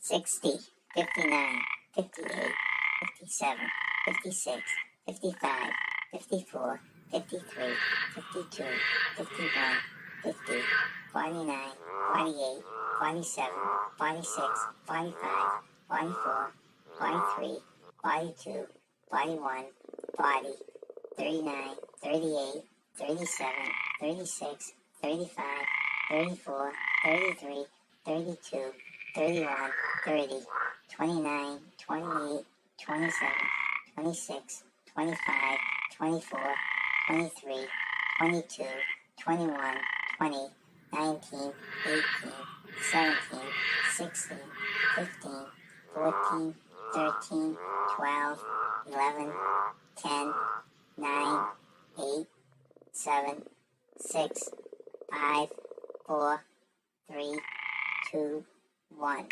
60, 59, 58, 57, 56, 55, 54, 53, 52, 51, 50, 49, 48, 47, 46, 45, 44, 43, 42, 41, 40, 39, 38, 37, 36, 35, 34, 33, 32, 31, 30, 29, 28, 27, 26, 25, 24, 23, 22, 21, 20, 19, 18, 17, 16, 15, 14, 13, 12, 11, 10, 9, 8, 7, 6, 5, 4, 3, 2, 1.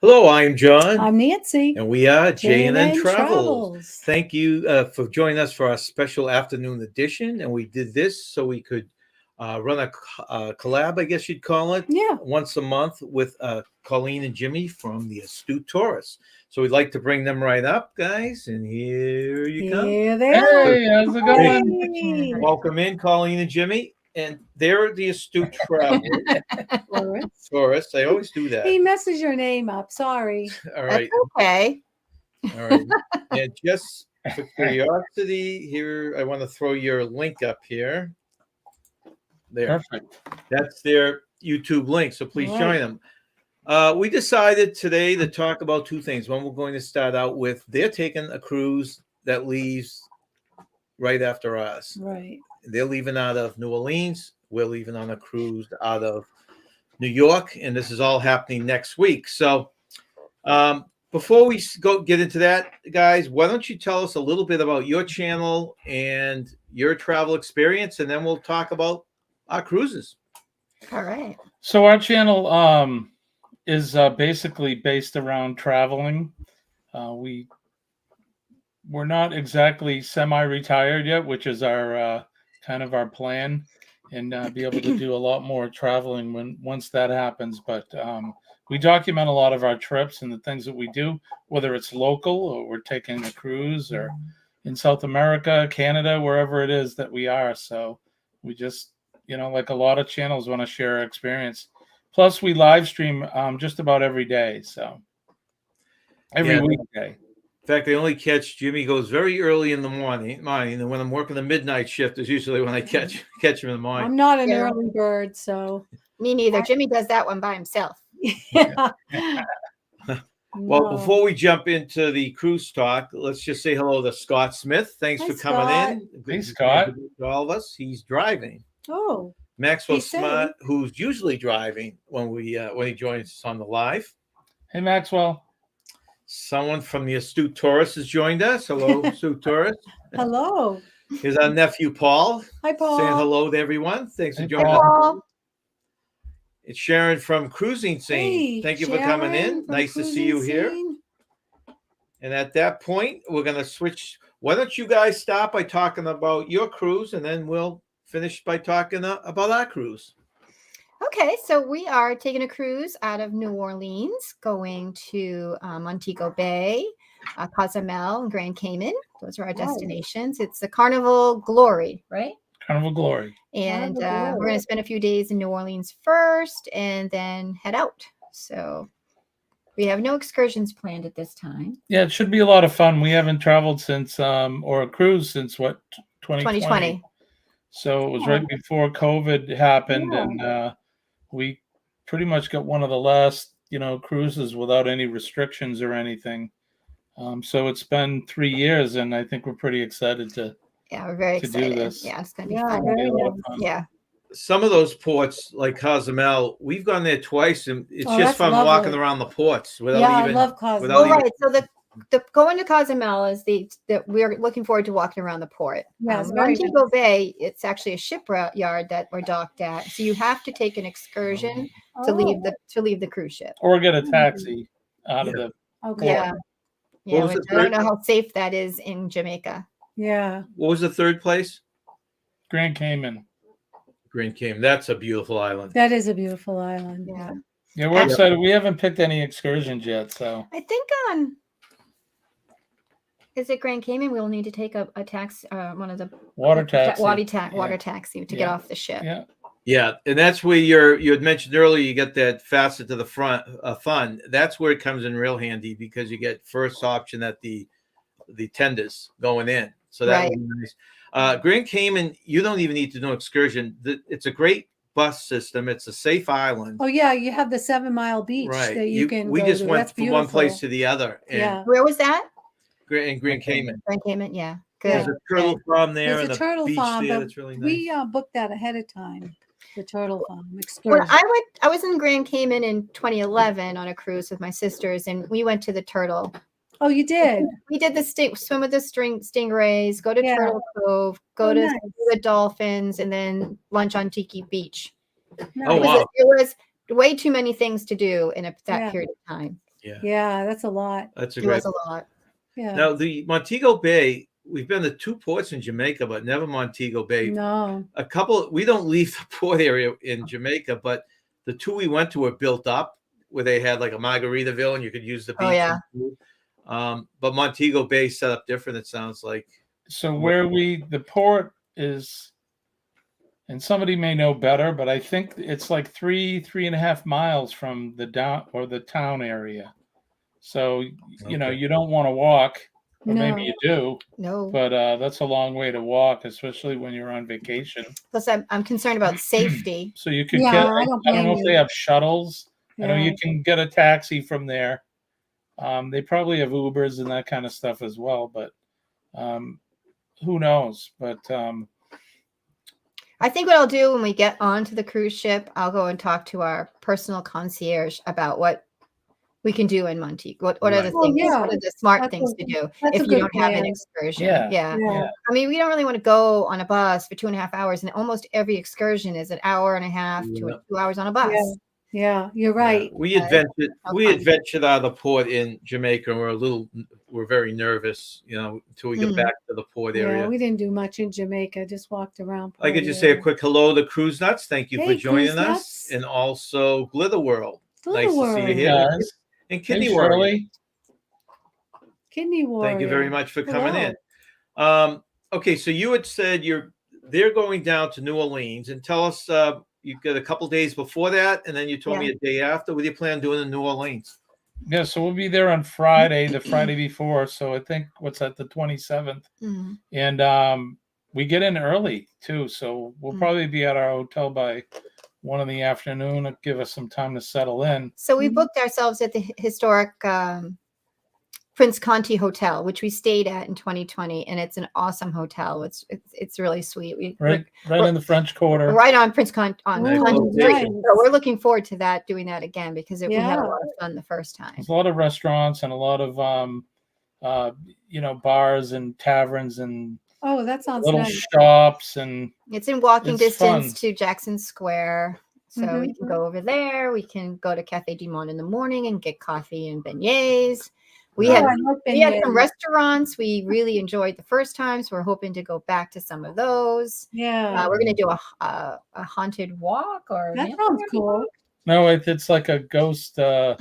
Hello, I'm John. I'm Nancy. And we are J and N Travels. Travels. Thank you for joining us for our special afternoon edition. And we did this so we could run a collab, I guess you'd call it, once a month with Colleen and Jimmy from the Astute Tourist. So we'd like to bring them right up, guys. And here you come. Here they are. Hey, how's it going? Welcome in, Colleen and Jimmy. And they're the Astute Travelers. Tourists. I always do that. He messes your name up. Sorry. All right. That's okay. All right. And just for curiosity, here, I want to throw your link up here. There. Perfect. That's their YouTube link. So please join them. We decided today to talk about two things. One, we're going to start out with they're taking a cruise that leaves right after us. Right. They're leaving out of New Orleans. We're leaving on a cruise out of New York, and this is all happening next week. So before we get into that, guys, why don't you tell us a little bit about your channel and your travel experience, and then we'll talk about our cruises. All right. So our channel is basically based around traveling. We're not exactly semi-retired yet, which is our kind of our plan, and be able to do a lot more traveling once that happens. But we document a lot of our trips and the things that we do, whether it's local or we're taking a cruise or in South America, Canada, wherever it is that we are. So we just, like a lot of channels want to share our experience. Plus we live stream just about every day. So every weekday. In fact, I only catch Jimmy goes very early in the morning, and when I'm working the midnight shift is usually when I catch him in the morning. I'm not an early bird, so me neither. Jimmy does that one by himself. Well, before we jump into the cruise talk, let's just say hello to Scott Smith. Thanks for coming in. Hey, Scott. To all of us, he's driving. Oh, Maxwell Smart, who's usually driving when he joins us on the live. Hey, Maxwell. Someone from the Astute Tourist has joined us. Hello, Astute Tourist. Hello. Here's our nephew, Paul. Hi, Paul. Saying hello to everyone. Thanks for joining us. It's Sharon from Cruising Scene. Hey, thank you for coming in. Nice to see you here. And at that point, we're going to switch. Why don't you guys start by talking about your cruise, and then we'll finish by talking about our cruise. Okay, so we are taking a cruise out of New Orleans, going to Montego Bay, Cozumel, and Grand Cayman. Those are our destinations. It's the Carnival Glory, right? Carnival Glory. And we're going to spend a few days in New Orleans first and then head out. So we have no excursions planned at this time. Yeah, it should be a lot of fun. We haven't traveled since, or a cruise since, 2020. So it was right before COVID happened, and we pretty much got one of the last, cruises without any restrictions or anything. So it's been 3 years, and I think we're pretty excited to. Yeah, we're very excited. Do this. Yeah, it's going to be fun. Yeah. Some of those ports, like Cozumel, we've gone there twice, and it's just fun walking around the ports without even. I love Cozumel. Right. So the going to Cozumel is the we're looking forward to walking around the port. Yes, very Montego nice. Bay, it's actually a shipyard that we're docked at, so you have to take an excursion to leave the cruise ship. Or get a taxi out of Yeah. the Okay. Yeah, What was which the I don't third? know how safe that is in Jamaica. Yeah. What was the third place? Grand Cayman. Grand Cayman. That's a beautiful island. That is a beautiful island. Yeah, Yeah, we're excited. We haven't picked any excursions yet, so I think on. Is it Grand Cayman? We'll need to take a tax, one of the water taxi. water taxi to get off the ship. Yeah. Yeah, and that's where you had mentioned earlier. You get that faster to the front fund. That's where it comes in real handy because you get first option at the tenders going in. So that would be nice. Grand Cayman, you don't even need to do an excursion. It's a great bus system. It's a safe island. Oh yeah, you have the 7 Mile Beach Right. that you can. We go just to. went That's from one place beautiful. to the other. And Yeah. Where was that? in Grand Cayman. Grand Cayman, yeah. There's Good. a turtle farm there There's and a a turtle beach farm, there but that's really nice. we booked that ahead of time. The turtle farm When excursion. I was in Grand Cayman in 2011 on a cruise with my sisters, and we went to the turtle. Oh, you did? We did the swim with the stingrays, go to Yeah. Turtle Cove, go Oh, to nice. see the dolphins, and then lunch on Tiki Beach. Oh, wow. It was way too many things to do in that Yeah. period of time. Yeah, that's a lot. That's a It great. was a lot. Yeah. Now the Montego Bay, we've been to 2 ports in Jamaica, but never Montego Bay. No. A couple. We don't leave the port area in Jamaica, but the 2 we went to were built up where they had like a Margaritaville and you could use the beach. Oh, yeah. But Montego Bay set up different. It sounds like. So where the port is, and somebody may know better, but I think it's like 3.5 miles from the town area. So, you know, you don't want to walk, or maybe you do, No. but that's a long way to walk, especially when you're on vacation. Plus, I'm concerned about safety. So you could Yeah, get, I I don't don't know blame if you. they have shuttles. I know Yeah. you can get a taxi from there. They probably have Ubers and that kind of stuff as well, but who knows? But I think what I'll do when we get onto the cruise ship, I'll go and talk to our personal concierge about what we can do in Montego. What are the Right. things? Yeah. What are the smart That's things a- to do that's a if you good don't have an plan. excursion? yeah. I mean, we don't really want to go on a bus for 2.5 hours, and almost every excursion is an hour and a half to Yeah. 2 hours on a bus. Yeah, you're right. We adventured. no We fun. adventured out of the port in Jamaica. And we're very nervous, until we get back to the port Yeah, area. we didn't do much in Jamaica. Just walked around. I could port just say a area. quick hello to Cruise Nuts. Thank you for Hey, joining Cruise us, Nuts. and also Glitter World. Glitter Nice to see you World. here. guys, And hey, Kidney Warrior. Shirley. Kidney Warrior. Thank you very much for coming Hello. in. Okay, so you had said they're going down to New Orleans, and tell us you've got a couple days before that, and then you told me a day after. What do you plan on doing in New Orleans? Yeah, so we'll be there on Friday, the Friday before. So I think what's that, the 27th, Mhm. and we get in early too. So we'll probably be at our hotel by 1 in the afternoon. It'll give us some time to settle in. So we Mhm. booked ourselves at the historic Prince Conti Hotel, which we stayed at in 2020, and it's an awesome hotel. It's really sweet. Right in the French Quarter. Right on Prince Conti Ooh, Street. nice. So we're looking forward to doing that again because we had a Yeah. lot of fun the first time. There's a lot of restaurants and a lot of bars and taverns and Oh, that sounds little nice. shops, and It's in walking It's distance fun. to Jackson Square. So we can go over there. We can go to Cafe du Monde in the morning and get coffee and beignets. We Oh, had I love we had some beignets. restaurants we really enjoyed the first time, so we're hoping to go back to some of those. Yeah, We're going to do a haunted walk or that sounds cool. no, it's like a ghost tour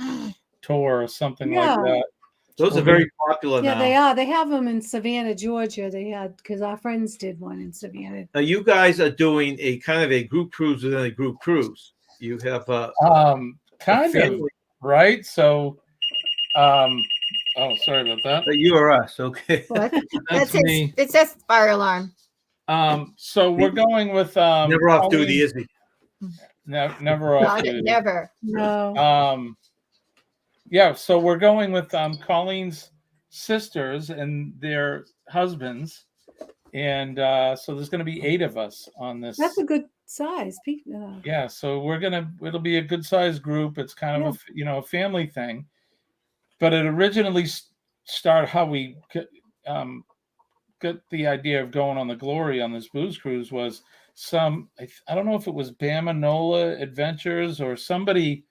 or something Yeah. like that. Those are very popular Yeah, now. they are. They have them in Savannah, Georgia. They had because our friends did one in Savannah. Now you guys are doing a kind of a group cruise within a group cruise. You have a Kind of, family. right? So, oh, sorry about that. You or us, okay? What? That's me. It says fire alarm. So we're going with Never off duty, Colleen- is he? never off duty. Never. No. Yeah, so we're going with Colleen's sisters and their husbands, and so there's going to be 8 of us on this. That's a good size. Yeah, so it'll be a good sized group. It's kind of a family thing, but it originally start how we got the idea of going on the Glory on this booze cruise was I don't know if it was Bama Nola Adventures or somebody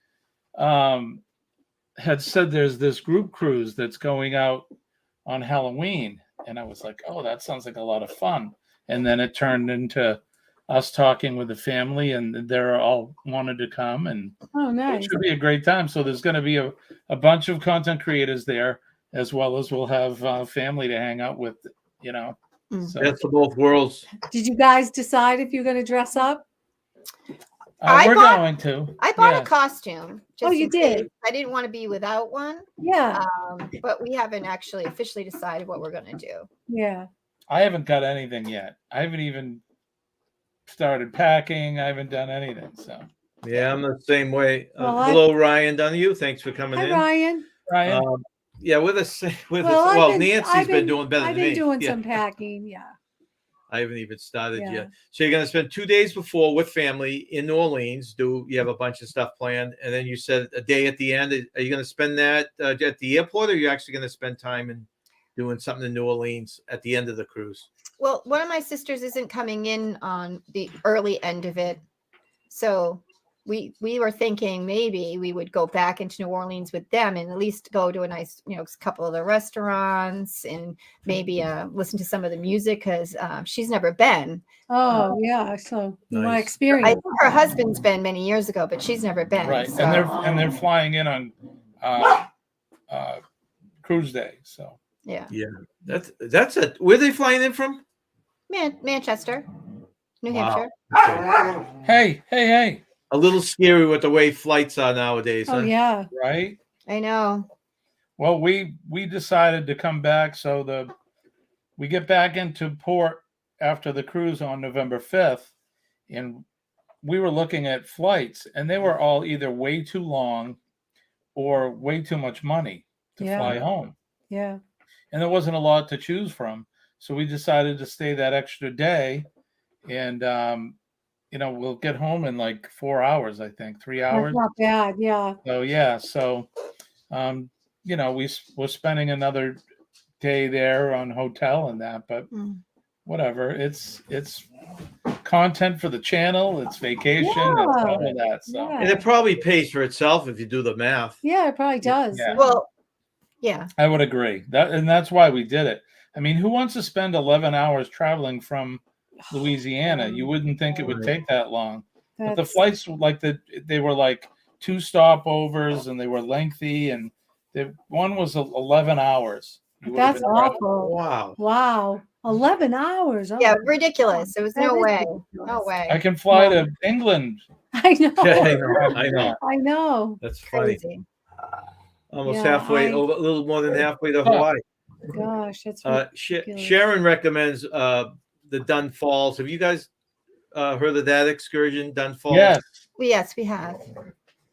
had said there's this group cruise that's going out on Halloween. And I was like, oh, that sounds like a lot of fun. And then it turned into us talking with the family, and they're all wanted to come, and Oh, nice. it should be a great time. So there's going to be a bunch of content creators there, as well as we'll have family to hang out with, you know. So That's for both worlds. Did you guys decide if you're going to dress up? we're going to. I bought a Yes. costume. Oh, you in case. did? I didn't want to be without one, Yeah. but we haven't actually officially decided what we're going to do. Yeah. I haven't got anything yet. I haven't even started packing. I haven't done anything. So Yeah, I'm the same way. Well, Hello, Ryan Donahue. Thanks for coming Hi, in. Ryan. Ryan, Yeah, with us. Well, Nancy's been doing better I've than me. been doing Yeah. some packing. Yeah. I haven't even started Yeah. yet. So you're going to spend 2 days before with family in New Orleans. You have a bunch of stuff planned, and then you said a day at the end. Are you going to spend that at the airport, or are you actually going to spend time in doing something in New Orleans at the end of the cruise? Well, one of my sisters isn't coming in on the early end of it, so we were thinking maybe we would go back into New Orleans with them and at least go to a nice, couple of the restaurants and maybe listen to some of the music because she's never been. Oh, yeah. So you want to Nice. I experience. think her husband's been many years ago, but she's never been. right? So. And they're flying in on cruise day. So Yeah, That's it. Where are they flying in from? Manchester, New Wow. Hampshire. Okay. hey, A little scary with the way flights are nowadays. Oh, huh? yeah. right? I know. Well, we decided to come back, so we get back into port after the cruise on November 5th, and we were looking at flights, and they were all either way too long or way too much money to Yeah. fly home, Yeah. and there wasn't a lot to choose from. So we decided to stay that extra day, and we'll get home in like 4 hours, I think, 3 hours. That's not bad. Yeah. So yeah, we're spending another day there on hotel and that, but whatever. It's content for the channel. It's vacation. It's all of that. So Yeah. And it probably pays for itself if you do the math. Yeah, it probably does. Yeah. Well, yeah. I would agree and that's why we did it. I mean, who wants to spend 11 hours traveling from Louisiana? You wouldn't think it would take that long. But the flights, they were like 2 stopovers, and they were lengthy, and one was 11 hours. That's awful. Wow. Wow. 11 hours. Oh, Yeah, ridiculous. There was that no is way. ridiculous. No way. I can fly to England. I know. Yeah, I know. I know. That's funny. Crazy. Almost Yeah, halfway, over a little more than halfway to Oh. Hawaii. Gosh, that's ridiculous. Sharon recommends the Dunn Falls. Have you guys heard of that excursion, Dunn Falls? Yes. Yes, we have.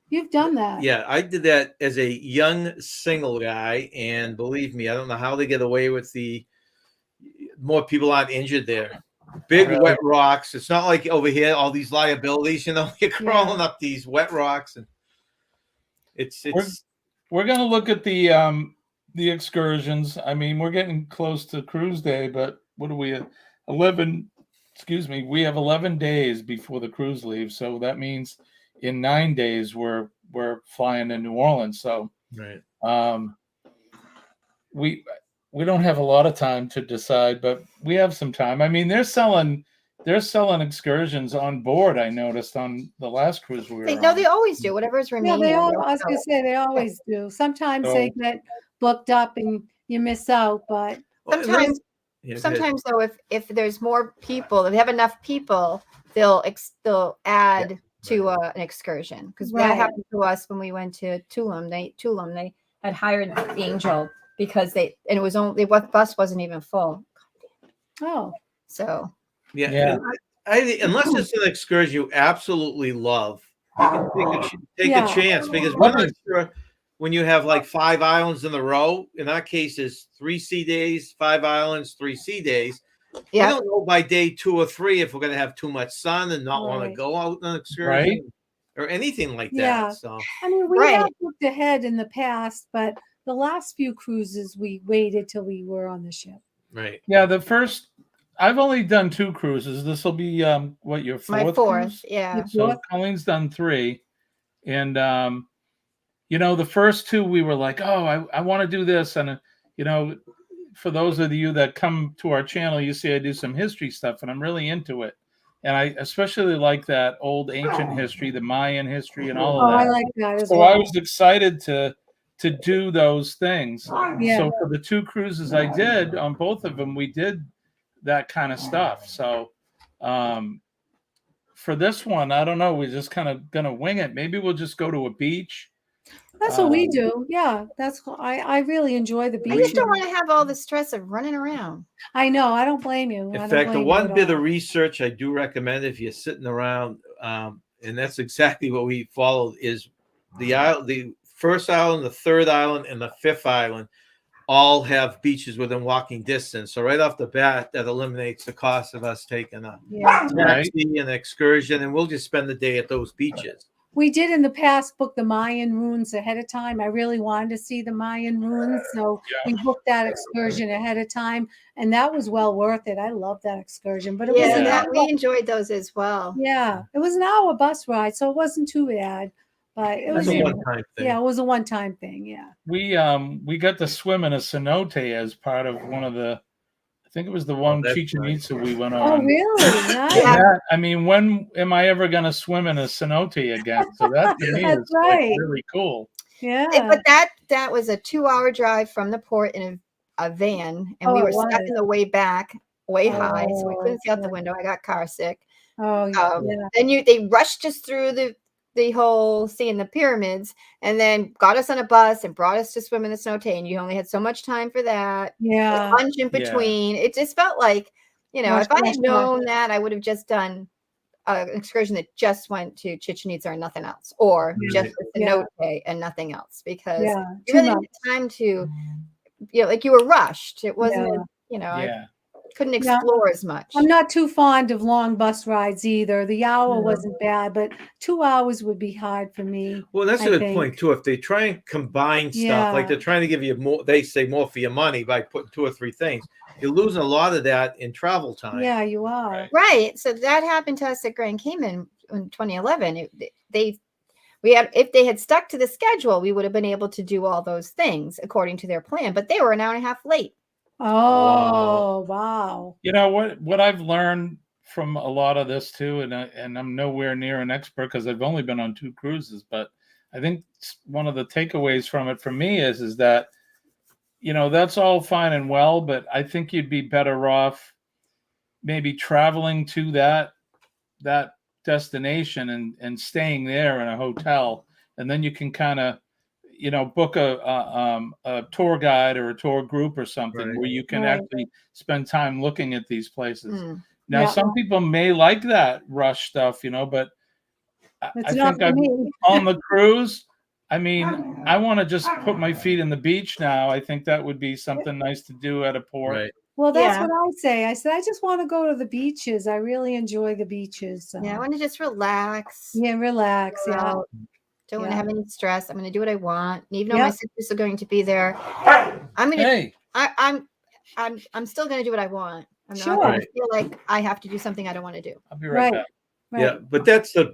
You've done that. Yeah, I did that as a young single guy, and believe me, I don't know how they get away with more people aren't injured there. Big Really? wet rocks. It's not like over here, all these liabilities, you're crawling up these wet rocks, and it's We're going to look at the excursions. I mean, we're getting close to cruise day, but what are we at? 11, we have 11 days before the cruise leaves. So that means in 9 days we're flying to New Orleans. So right. We don't have a lot of time to decide, but we have some time. I mean, they're selling excursions on board. I noticed on the last cruise we were on. They always do. Whatever's Yeah, remaining. I was going to say they always do. Sometimes they get booked up and you miss out, but Sometimes though, if there's more people, if they have enough people, they'll add to an excursion, because that happened to us when we went to Tulum. They had hired Angel because the bus wasn't even full. Oh, so yeah. Unless it's an excursion you absolutely love, you can take a chance, because we're not sure when you have like 5 islands in a row. In our case, is 3 sea days, 5 islands, 3 sea days. Yeah. We don't know by day 2 or 3 if we're going to have too much sun and not want to go out on an excursion or anything like that. So I mean, we have looked ahead in the past, but the last few cruises we waited till we were on the ship. Right. Yeah, I've only done 2 cruises. This will be what, your My fourth fourth, cruise? yeah. So Colleen's done 3, and the first 2 we were like, oh, I want to do this, and for those of you that come to our channel, you see I do some history stuff, and I'm really into it, and I especially like that old ancient history, the Mayan history, and all of I that. like that as So well. I was excited to do those things. Yeah. So for the 2 cruises I did, on both of them, we did that kind of stuff. So for this one, I don't know. We're just kind of gonna wing it. Maybe we'll just go to a beach. That's what we do. Yeah, I really enjoy the I beach. just don't want to have all the stress of running around. I know. I don't blame you. In I don't fact, the blame you one at bit of all. research I do recommend if you're sitting around, and that's exactly what we followed, is the first island, the third island, and the fifth island all have beaches within walking distance. So right off the bat, that eliminates the cost of us taking a Yeah. taxi and excursion, and we'll just spend the day at those beaches. We did in the past book the Mayan ruins ahead of time. I really wanted to see the Mayan ruins, so we booked that excursion ahead of time, and that was well worth it. I love that excursion, but it was an hour. We enjoyed those as well. Yeah, it was an hour bus ride, so it wasn't too bad. But it was a one-time thing. Yeah, it was a one-time thing. Yeah. We got to swim in a cenote as part of one of the. I think it was the one Chichen Itza we went on. Oh, really? Nice. That, I mean, when am I ever going to swim in a cenote again? So that to me That's is right. like really cool. Yeah. But that was a 2-hour drive from the port in a van, and we were stuck in the way back, way high, so we couldn't see out the window. I got car sick. Oh, yeah. Then they rushed us through the whole seeing the pyramids, and then got us on a bus and brought us to swim in the cenote, and you only had so much time for that. Yeah. Lunch in between. It just felt like, if I had known that, I would have just done an excursion that just went to Chichen Itza or nothing else, or just the cenote and nothing else, because you really didn't have time to, like you were rushed. It wasn't, I couldn't explore as much. I'm not too fond of long bus rides either. The hour wasn't bad, but 2 hours would be hard for me. Well, that's a good point too. If they try and combine stuff, like they're trying to give you more, they say more for your money by putting 2 or 3 things. You're losing a lot of that in travel time. Yeah, you are. Right. So that happened to us at Grand Cayman in 2011. If they had stuck to the schedule, we would have been able to do all those things according to their plan, but they were an hour and a half late. Oh, wow. You know what I've learned from a lot of this too, and I'm nowhere near an expert because I've only been on 2 cruises, but I think one of the takeaways from it for me is that, that's all fine and well, but I think you'd be better off maybe traveling to that destination and staying there in a hotel, and then you can kind of book a tour guide or a tour group or something where you can actually spend time looking at these places. Now, some people may like that rush stuff, but I think on the cruise, I mean, I want to just put my feet in the beach now. I think that would be something nice to do at a port. Right. Well, that's what I say. I said, I just want to go to the beaches. I really enjoy the beaches. So. Yeah, I want to just relax. Yeah, relax. Yeah. Don't want to have any stress. I'm going to do what I want. And even though my sisters are going to be there, I'm going to. I'm still going to do what I want. I'm not going to feel like I have to do something I don't want to do. I'll be right back. Right. Yeah, but that's the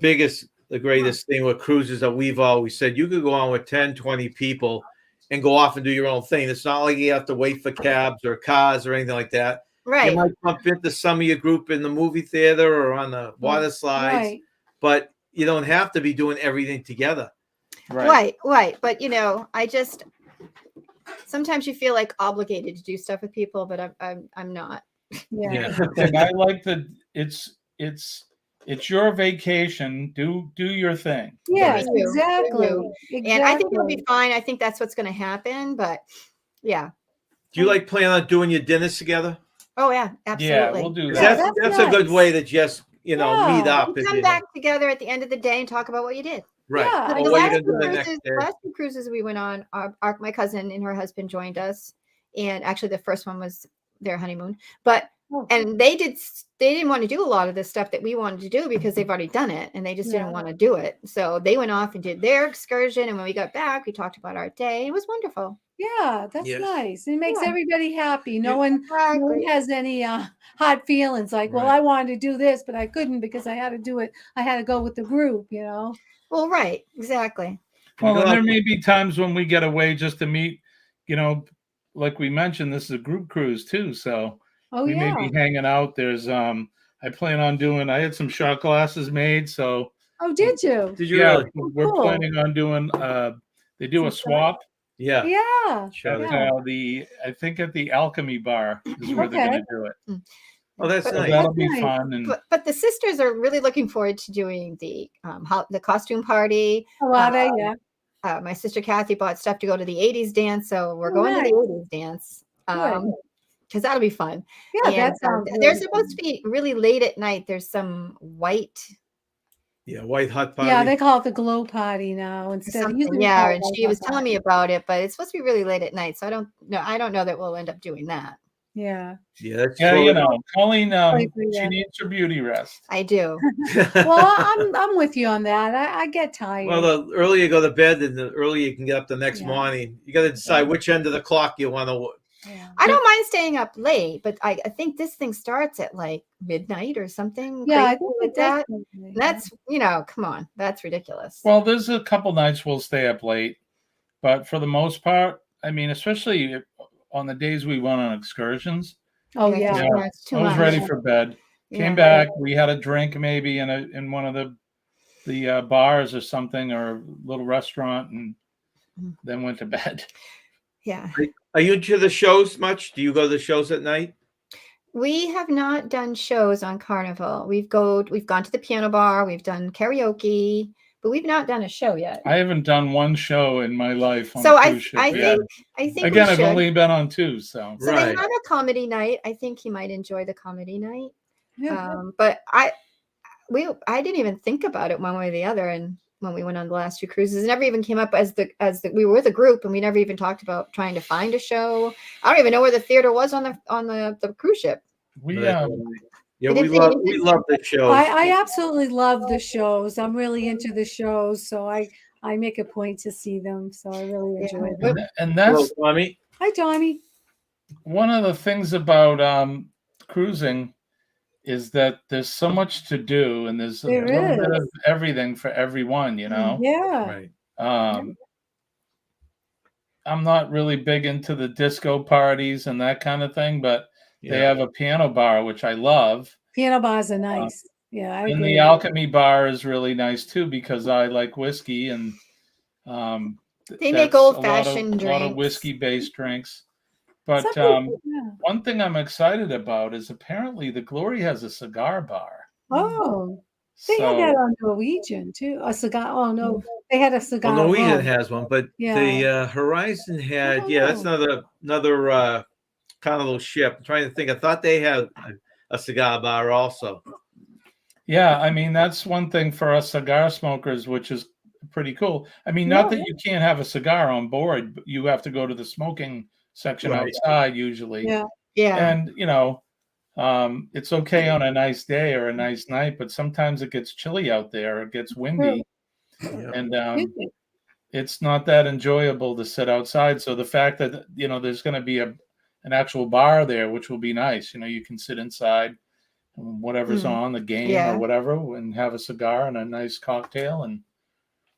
greatest thing with cruises that we've always said. You could go on with 10, 20 people and go off and do your own thing. It's not like you have to wait for cabs or cars or anything like that. Right. You might bump into some of your group in the movie theater or on the water slides, but you don't have to be doing everything together. Right. But I just sometimes you feel like obligated to do stuff with people, but I'm not. Yeah. I like that it's your vacation. Do your thing. Yes, exactly. And I think it'll be fine. I think that's what's going to happen. But yeah. Do you like plan on doing your dinners together? Oh yeah, absolutely. Yeah, we'll do that. That's a good way to just meet up. You come back together at the end of the day and talk about what you did. Right. Yeah, Or what you're gonna do the next day. Last 2 cruises we went on, my cousin and her husband joined us, and actually the first one was their honeymoon. But and they didn't want to do a lot of the stuff that we wanted to do because they've already done it, and they just didn't want to do it. So they went off and did their excursion, and when we got back, we talked about our day. It was wonderful. Yeah, that's Yes. nice. It makes Yeah. everybody happy. No You- one, no one Exactly. has any hard feelings like, well, Right. I wanted to do this, but I couldn't because I had to do it. I had to go with the group, you know. Well, right. Exactly. Well, go and out- there may be times when we get away just to meet, you know, like we mentioned, this is a group cruise too. So Oh we may yeah. be hanging out. There's I plan on doing I had some shot glasses made, so Oh, did you? Did you yeah, really? we're cool. planning on doing they do Some a shots? swap Yeah. Yeah. Sure. at Yeah. the I think at the Alchemy Bar is where they're Okay. gonna do it. Oh, that's But- So nice. that'll be That's nice. fun and But the sisters are really looking forward to doing the costume party. A lot of, yeah. My sister Kathy bought stuff to go to the 80s dance, so we're Oh, going to nice. the 80s dance. Good. Because that'll be fun. Yeah, And that sounds they're really supposed to be really late at night. There's some white Yeah, white hot party. Yeah, they call it the glow party now instead of something. usually we Yeah, call it and white she hot was telling party. me about it, but it's supposed to be really late at night. So I don't know that we'll end up doing that. Yeah. Yeah, that's yeah, totally- you know, Colleen Like, she yeah. needs her beauty rest. I do. Well, I'm with you on that. I get tired. Well, the earlier you go to bed, and the earlier you can get up the next Yeah. morning. You got to decide which end of the clock you want to. Yeah. I don't mind staying up late, but I think this thing starts at like midnight or something. Yeah, I crazy think like it does. that. That's, come on. That's ridiculous. Well, there's a couple nights we'll stay up late, but for the most part, I mean, especially on the days we went on excursions, Oh Yeah, yeah. it's too I was much. ready for bed. Yeah. Came back, we had a drink maybe in one of the bars or something or a little restaurant, and Mhm. then went to bed. Yeah. Are you into the shows much? Do you go to the shows at night? We have not done shows on Carnival. We've gone to the piano bar, we've done karaoke, but we've not done a show yet. I haven't done one show in my life on So a I cruise ship I yet. think we Again, I've should. only been on two, so So Right. they have a comedy night. I think he might enjoy the comedy night. Yeah. But I didn't even think about it one way or the other. And when we went on the last two cruises, it never even came up as we were with a group, and we never even talked about trying to find a show. I don't even know where the theater was on the cruise ship. we Yeah, We we didn't love think- the shows. I absolutely love the shows. I'm really into the shows, so I make a point to see them. So I really Yeah. enjoy them. and Hello, that's Tommy. Hi, Johnny. one of the things about cruising is that there's so much to do, and there's a There little bit is. of everything for everyone, you know. Yeah. Right. I'm not really big into the disco parties and that kind of thing, but they Yeah. have a piano bar, which I love. Piano bars are nice. Yeah, I And agree. the Alchemy bar is really nice too, because I like whiskey, and They make that's a old-fashioned lot of drinks. whiskey-based drinks. But Some people- yeah. one thing I'm excited about is apparently the Glory has a cigar bar. Oh, they So had that on Norwegian too. A cigar. Oh no, they had a cigar. Well, Norwegian rum. has one, but Yeah. the Horizon had. don't Yeah, that's know. another Carnival ship. I'm trying to think. I thought they had a cigar bar also. yeah, I mean that's one thing for us cigar smokers, which is pretty cool. I mean, not Yeah, that you can't have a cigar on board, but you have to go to the smoking section Right. outside usually. Yeah. Yeah. And it's okay on a nice day or a nice night, but sometimes it gets chilly out there, it gets windy, Yeah. and Really? it's not that enjoyable to sit outside. So the fact that there's going to be an actual bar there, which will be nice. You can sit inside, and whatever's on the game Yeah. or whatever, and have a cigar and a nice cocktail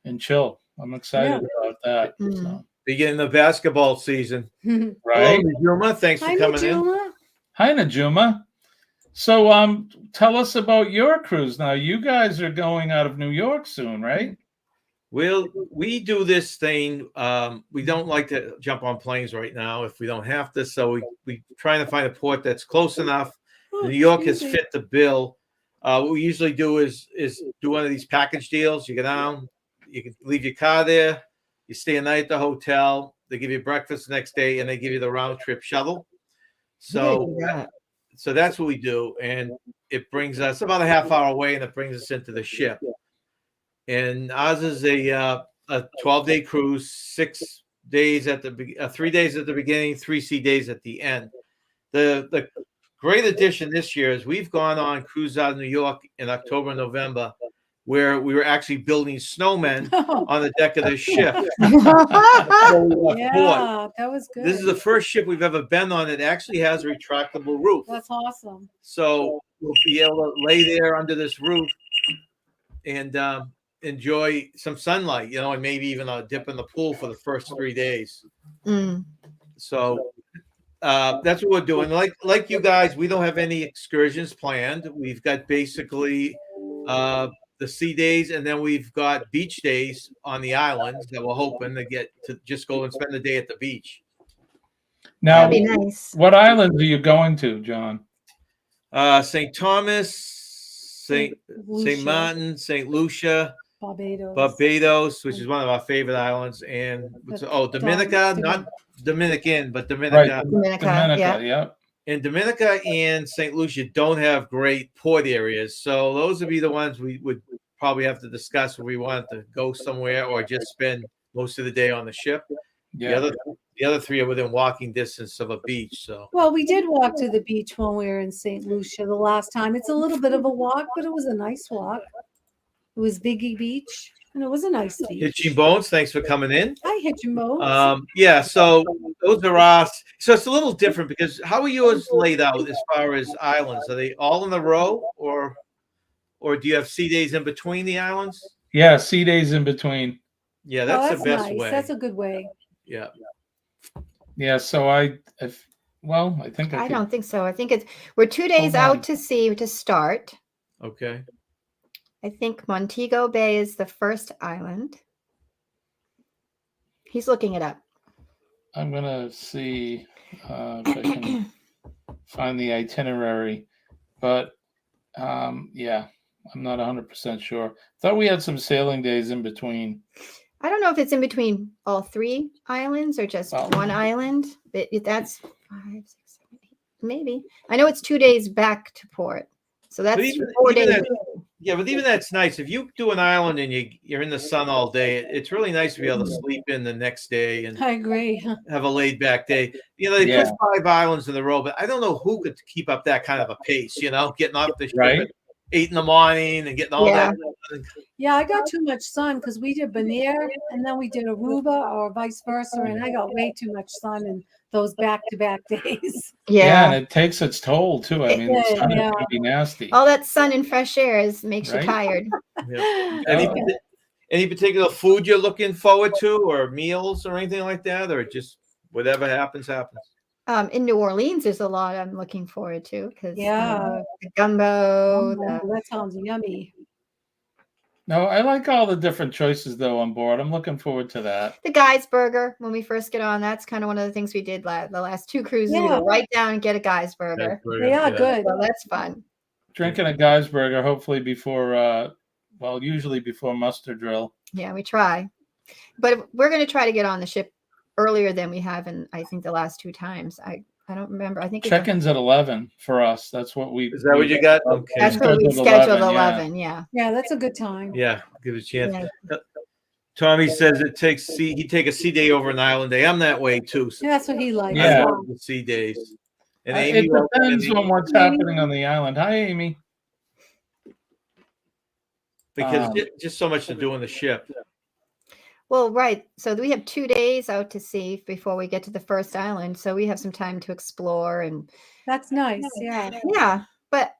and chill. I'm excited about that. Mm. So, Beginning the basketball season. right. Hello, Juma. Thanks for Hi, coming in. Najuma. Hi, Najuma. So, tell us about your cruise. Now, you guys are going out of New York soon, right? We do this thing. We don't like to jump on planes right now if we don't have to. So we trying to find a port that's close enough. Oh, New York has excuse me. fit the bill. What we usually do is do one of these package deals. You go down, you can leave your car there, you stay a night at the hotel. They give you breakfast the next day, and they give you the round trip shuttle. So Yeah. so that's what we do, and it brings us about a half hour away, and it brings us into the ship. And ours is a 12-day cruise, 6 days at the 3 days at the beginning, 3 sea days at the end. The great addition this year is we've gone on cruise out of New York in October and November where we were actually building snowmen on the deck of the ship. Yeah, that was good. This is the first ship we've ever been on that actually has a retractable roof. That's awesome. So we'll be able to lay there under this roof and enjoy some sunlight, and maybe even a dip in the pool for the first 3 days. So that's what we're doing. Like you guys, we don't have any excursions planned. We've got basically the sea days, and then we've got beach days on the islands that we're hoping to get to just go and spend the day at the beach. Now, That'd be nice. What islands are you going to, John? St. Thomas, St. Martin, St. Lucia, Barbados, which is one of our favorite islands, and Dominica, not Dominican, but Dominica. Right. Dominica, yeah. And Dominica and St. Lucia don't have great port areas, so those would be the ones we would probably have to discuss if we wanted to go somewhere or just spend most of the day on the ship. Yeah. The other three are within walking distance of a beach. So well, we did walk to the beach when we were in St. Lucia the last time. It's a little bit of a walk, but it was a nice walk. It was Biggie Beach, and it was a nice beach. Hitching Bones, thanks for coming in. Hi, Hitching Bones. Yeah, so those are us. So it's a little different because how are yours laid out as far as islands? Are they all in a row, or do you have sea days in between the islands? Yeah, sea days in between. Yeah, that's the best nice. way. That's a good way. Yeah. Yeah, so I think I don't think so. I think we're 2 days out to sea to start. Okay. I think Montego Bay is the first island. He's looking it up. I'm gonna see if I can find the itinerary, but yeah, I'm not 100% sure. Thought we had some sailing days in between. I don't know if it's in between all 3 islands or just one island. That's 5, 6, 7, 8, maybe. I know it's 2 days back to port, so that's 4 days. Yeah, but even that's nice. If you do an island and you're in the sun all day, it's really nice to be able to sleep in the next day and I agree. Have a laid back day. They put 5 islands in a row, but I don't know who could keep up that kind of a pace. Getting off the ship at 8 in the morning and getting all that. Yeah, I got too much sun because we did Bonaire and then we did Aruba or vice versa, and I got way too much sun in those back-to-back days. Yeah, and it takes its toll too. I mean, the sun can be nasty. All that sun and fresh air makes you tired. Yeah. Any particular food you're looking forward to, or meals, or anything like that, or just whatever happens? In New Orleans, there's a lot I'm looking forward to because the gumbo. That sounds yummy. No, I like all the different choices though on board. I'm looking forward to that. The Guy's Burger when we first get on. That's kind of one of the things we did the last 2 cruises. We go right down and get a Guy's Burger. They are good. So that's fun. Drinking a Guy's Burger, hopefully before, usually before muster drill. Yeah, we try, but we're going to try to get on the ship earlier than we have in I think the last 2 times. I don't remember. I think check-in's at 11 for us. That's what we. Is that what you got? Okay. That's what we scheduled 11. Yeah. Yeah, that's a good time. Yeah, give it a chance. Yeah. Tommy says he'd take a sea day over an island day. I'm that way too. So that's what he likes. Yeah, the sea days. And Amy, it depends on what's happening on the island. Hi, Amy. Because just so much to do on the ship. Well, right. So we have 2 days out to sea before we get to the first island. So we have some time to explore, and that's nice. Yeah. Yeah. But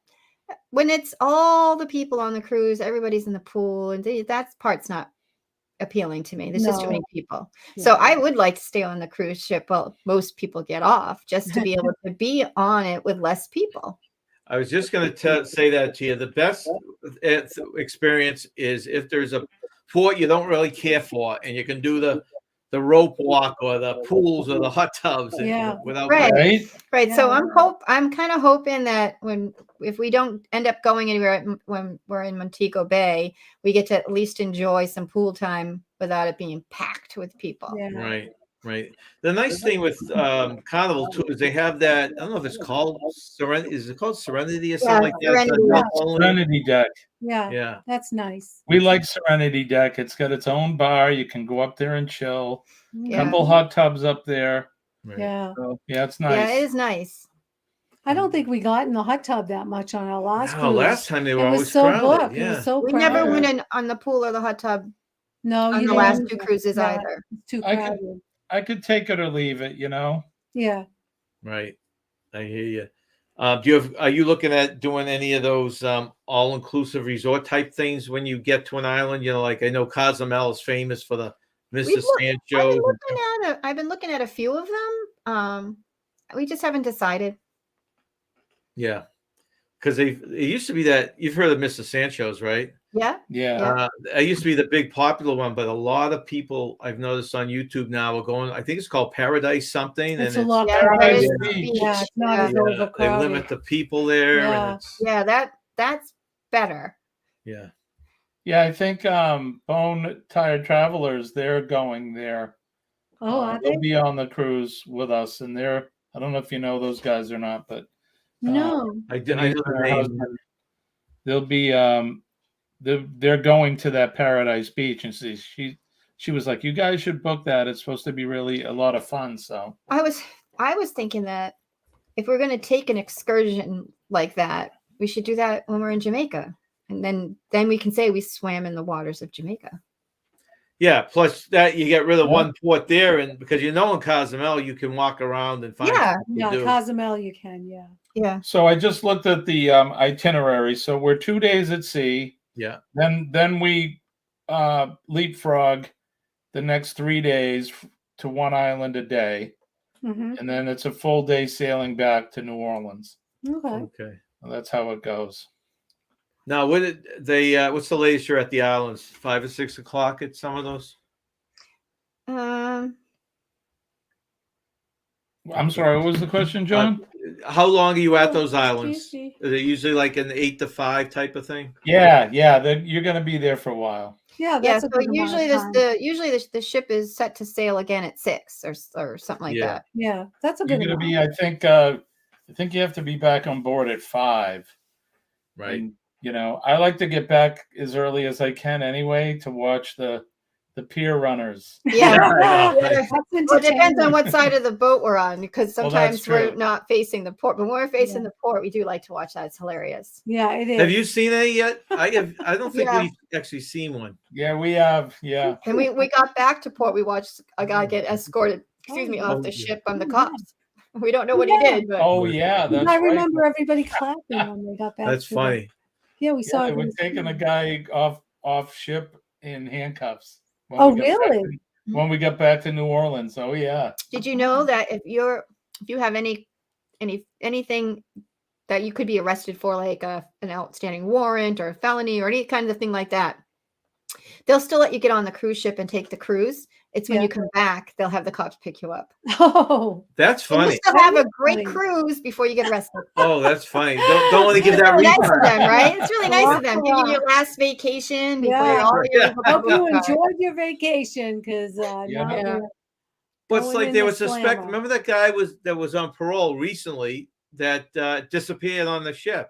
when it's all the people on the cruise, everybody's in the pool, and that part's not appealing to me. There's just too many people. Yeah. So I would like to stay on the cruise ship while most people get off, just to be able to be on it with less people. I was just going to say that to you. The best experience is if there's a port you don't really care for, and you can do the rope walk or the pools or the hot tubs. Without right. Yeah. So I'm kind of hoping that if we don't end up going anywhere when we're in Montego Bay, we get to at least enjoy some pool time without it being packed with people. Yeah. Right. The nice thing with Carnival too is they have that. I don't know if it's called Serenity. Is it called Serenity or something like that? Serenity Deck. Yeah. That's nice. We like Serenity Deck. It's got its own bar. You can go up there and chill. Couple hot tubs up there. Right. Yeah. So, yeah, it's nice. Yeah, it is nice. I don't think we got in the hot tub that much on our last No, cruise. last time they were It always was so crowded. booked. It Yeah. was so We never crowded. went in on the pool or the hot tub No, on you the last didn't. two cruises Yeah, either. it's too I could- crowded. I could take it or leave it, you know. Yeah. Right. I hear you. Are you looking at doing any of those all-inclusive resort type things when you get to an island? You know, like I know Cozumel is famous for the Mr. Sancho. I've been looking at a few of them. We just haven't decided. Yeah. Because it used to be that you've heard of Mr. Sancho's, right? Yeah. Yeah. It used to be the big popular one, but a lot of people I've noticed on YouTube now are going. I think it's called Paradise something, It's and a lot Yeah, Paradise crowded. Beach. Yeah, it's not as they overcrowded. limit the people there. Yeah. And it's, Yeah, that's better. yeah. Yeah, I think Bone Tired Travelers, they're going there. Oh, are They'll they? be on the cruise with us, and I don't know if you know those guys or not, but No. I Denise know and the her name. husband, they'll be they're going to that Paradise Beach, and she was like, "You guys should book that. It's supposed to be really a lot of fun." So I was thinking that if we're going to take an excursion like that, we should do that when we're in Jamaica, and then we can say we swam in the waters of Jamaica. Yeah. Plus that you get rid of Yeah. one port there, and because in Cozumel you can walk around and find Yeah. stuff to Yeah, do. Cozumel you can, yeah. Yeah. So I just looked at the itinerary. So we're 2 days at sea. Yeah. Then we leapfrog the next 3 days to one island a day, Mm-hmm. and then it's a full day sailing back to New Orleans. Okay. Okay. Well, that's how it goes. Now, what's the latest you're at the islands? 5 or 6 o'clock at some of those? I'm sorry, what was the question, John? How long are you at those Oh, islands? excuse me. Is it usually like an 8 to 5 type of thing? Yeah, you're going to be there for a while. Yeah, Yeah. that's a So good amount usually of time. the ship is set to sail again at 6 or something like Yeah. that. Yeah, that's a You're good going to amount. be, I think you have to be back on board at 5. Right. And, I like to get back as early as I can anyway to watch the pier runners. Yeah. I know. Yeah. That's Well, it depends entertaining. on what side of the boat we're on, because Well, that's sometimes we're true. not facing the port, but when we're facing Yeah. the port, we do like to watch that. It's hilarious. Yeah, it is. Have you seen any yet? I don't think Yeah. we've actually seen one. Yeah, we have. Yeah. And we got back to port. We watched a guy get escorted, Oh, off the yeah. ship by the Oh, cops. We don't know what he Yeah. did, but Oh, yeah, that's I right. remember everybody clapping when they got back. That's to the- funny. Yeah, we Yeah, saw they it. were on taking a TV. guy off ship in handcuffs. when Oh, we got back really? when we got back to New Orleans. Oh, yeah. did you know that if you have anything that you could be arrested for, like an outstanding warrant or a felony or any kind of thing like that, they'll still let you get on the cruise ship and take the cruise. It's when Yeah. you come back, they'll have the cops pick you up. Oh, That's And you funny. still have a That is great funny. cruise before you get arrested. Oh, that's funny. Don't want to give It's that really nice refund. of them, right? It's really nice of them. Give you Wow. your last vacation before Yeah. all your Yeah. legal hope you paperwork starts. enjoyed your vacation because Yeah. now Yeah. you're But it's going like in they the were suspect. slammer. Remember that guy that was on parole recently that disappeared on the ship,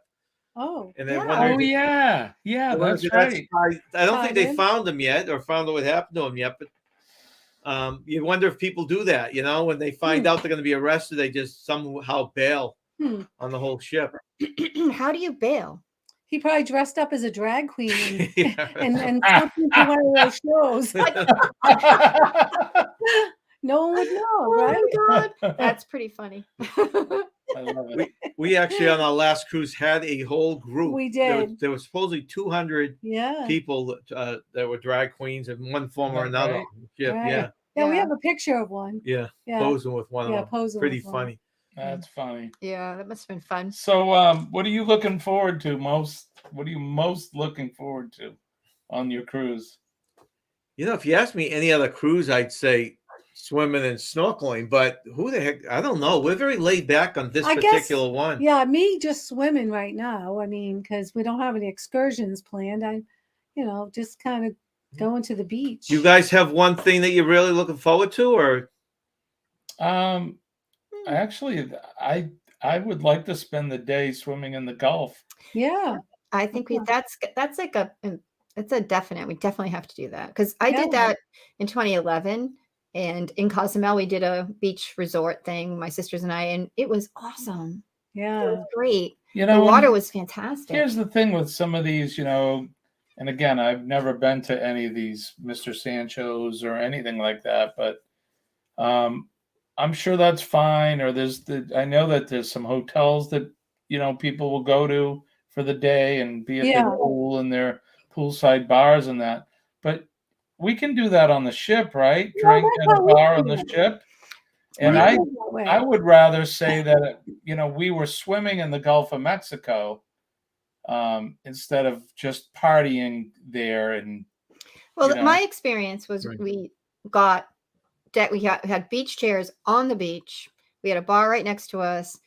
Oh, and they Yeah. wondered Oh, if- yeah. they Yeah, wondered that's if right. I don't think they Tied in. found him yet or found out what happened to him yet. But you wonder if people do that. When they find out they're going to be arrested, they just somehow bail Hmm. on the whole ship. How do you bail? he probably dressed up as a drag queen Yeah. and jumped into one of those shows. No one would know, Oh right? my God. That's pretty funny. I love it. We actually on our last cruise had a whole group. We There did. was supposedly 200 Yeah. people that were drag queens in one form or Is that another. right? on the ship. Right. Yeah, Yeah, we Yeah. have a picture of one. yeah, Yeah. posing with one Yeah, of them. posing Pretty with one. funny. That's funny. Yeah, that must have been fun. So, what are you looking forward to most? What are you most looking forward to on your cruise? If you ask me any other cruise, I'd say swimming and snorkeling. But who the heck? I don't know. We're very laid back on this I guess- particular one. Yeah, me just swimming right now. I mean, because we don't have any excursions planned. I, just kind of going to the beach. You guys have one thing that you're really looking forward to, or Actually, I would like to spend the day swimming in the Gulf. Yeah. I think Yeah. that's like it's a definite. We definitely have to do that because I did Yeah. that in 2011, and in Cozumel we did a beach resort thing, my sisters and I, and it was awesome. Yeah. was great. You The know, water and was fantastic. here's the thing with some of these, and again, I've never been to any of these Mr. Sancho's or anything like that, but I'm sure that's fine. Or I know that there's some hotels that people will go to for the day and be at their Yeah. pool and their poolside bars and that. But we can do that on the ship, right? Yeah, Drink that's at a how we bar do on the it. ship. We And do I it that way. I would rather say that we were swimming in the Gulf of Mexico instead of just partying there. And Well, my experience was Right. we had beach chairs on the beach. We had a bar right next to us,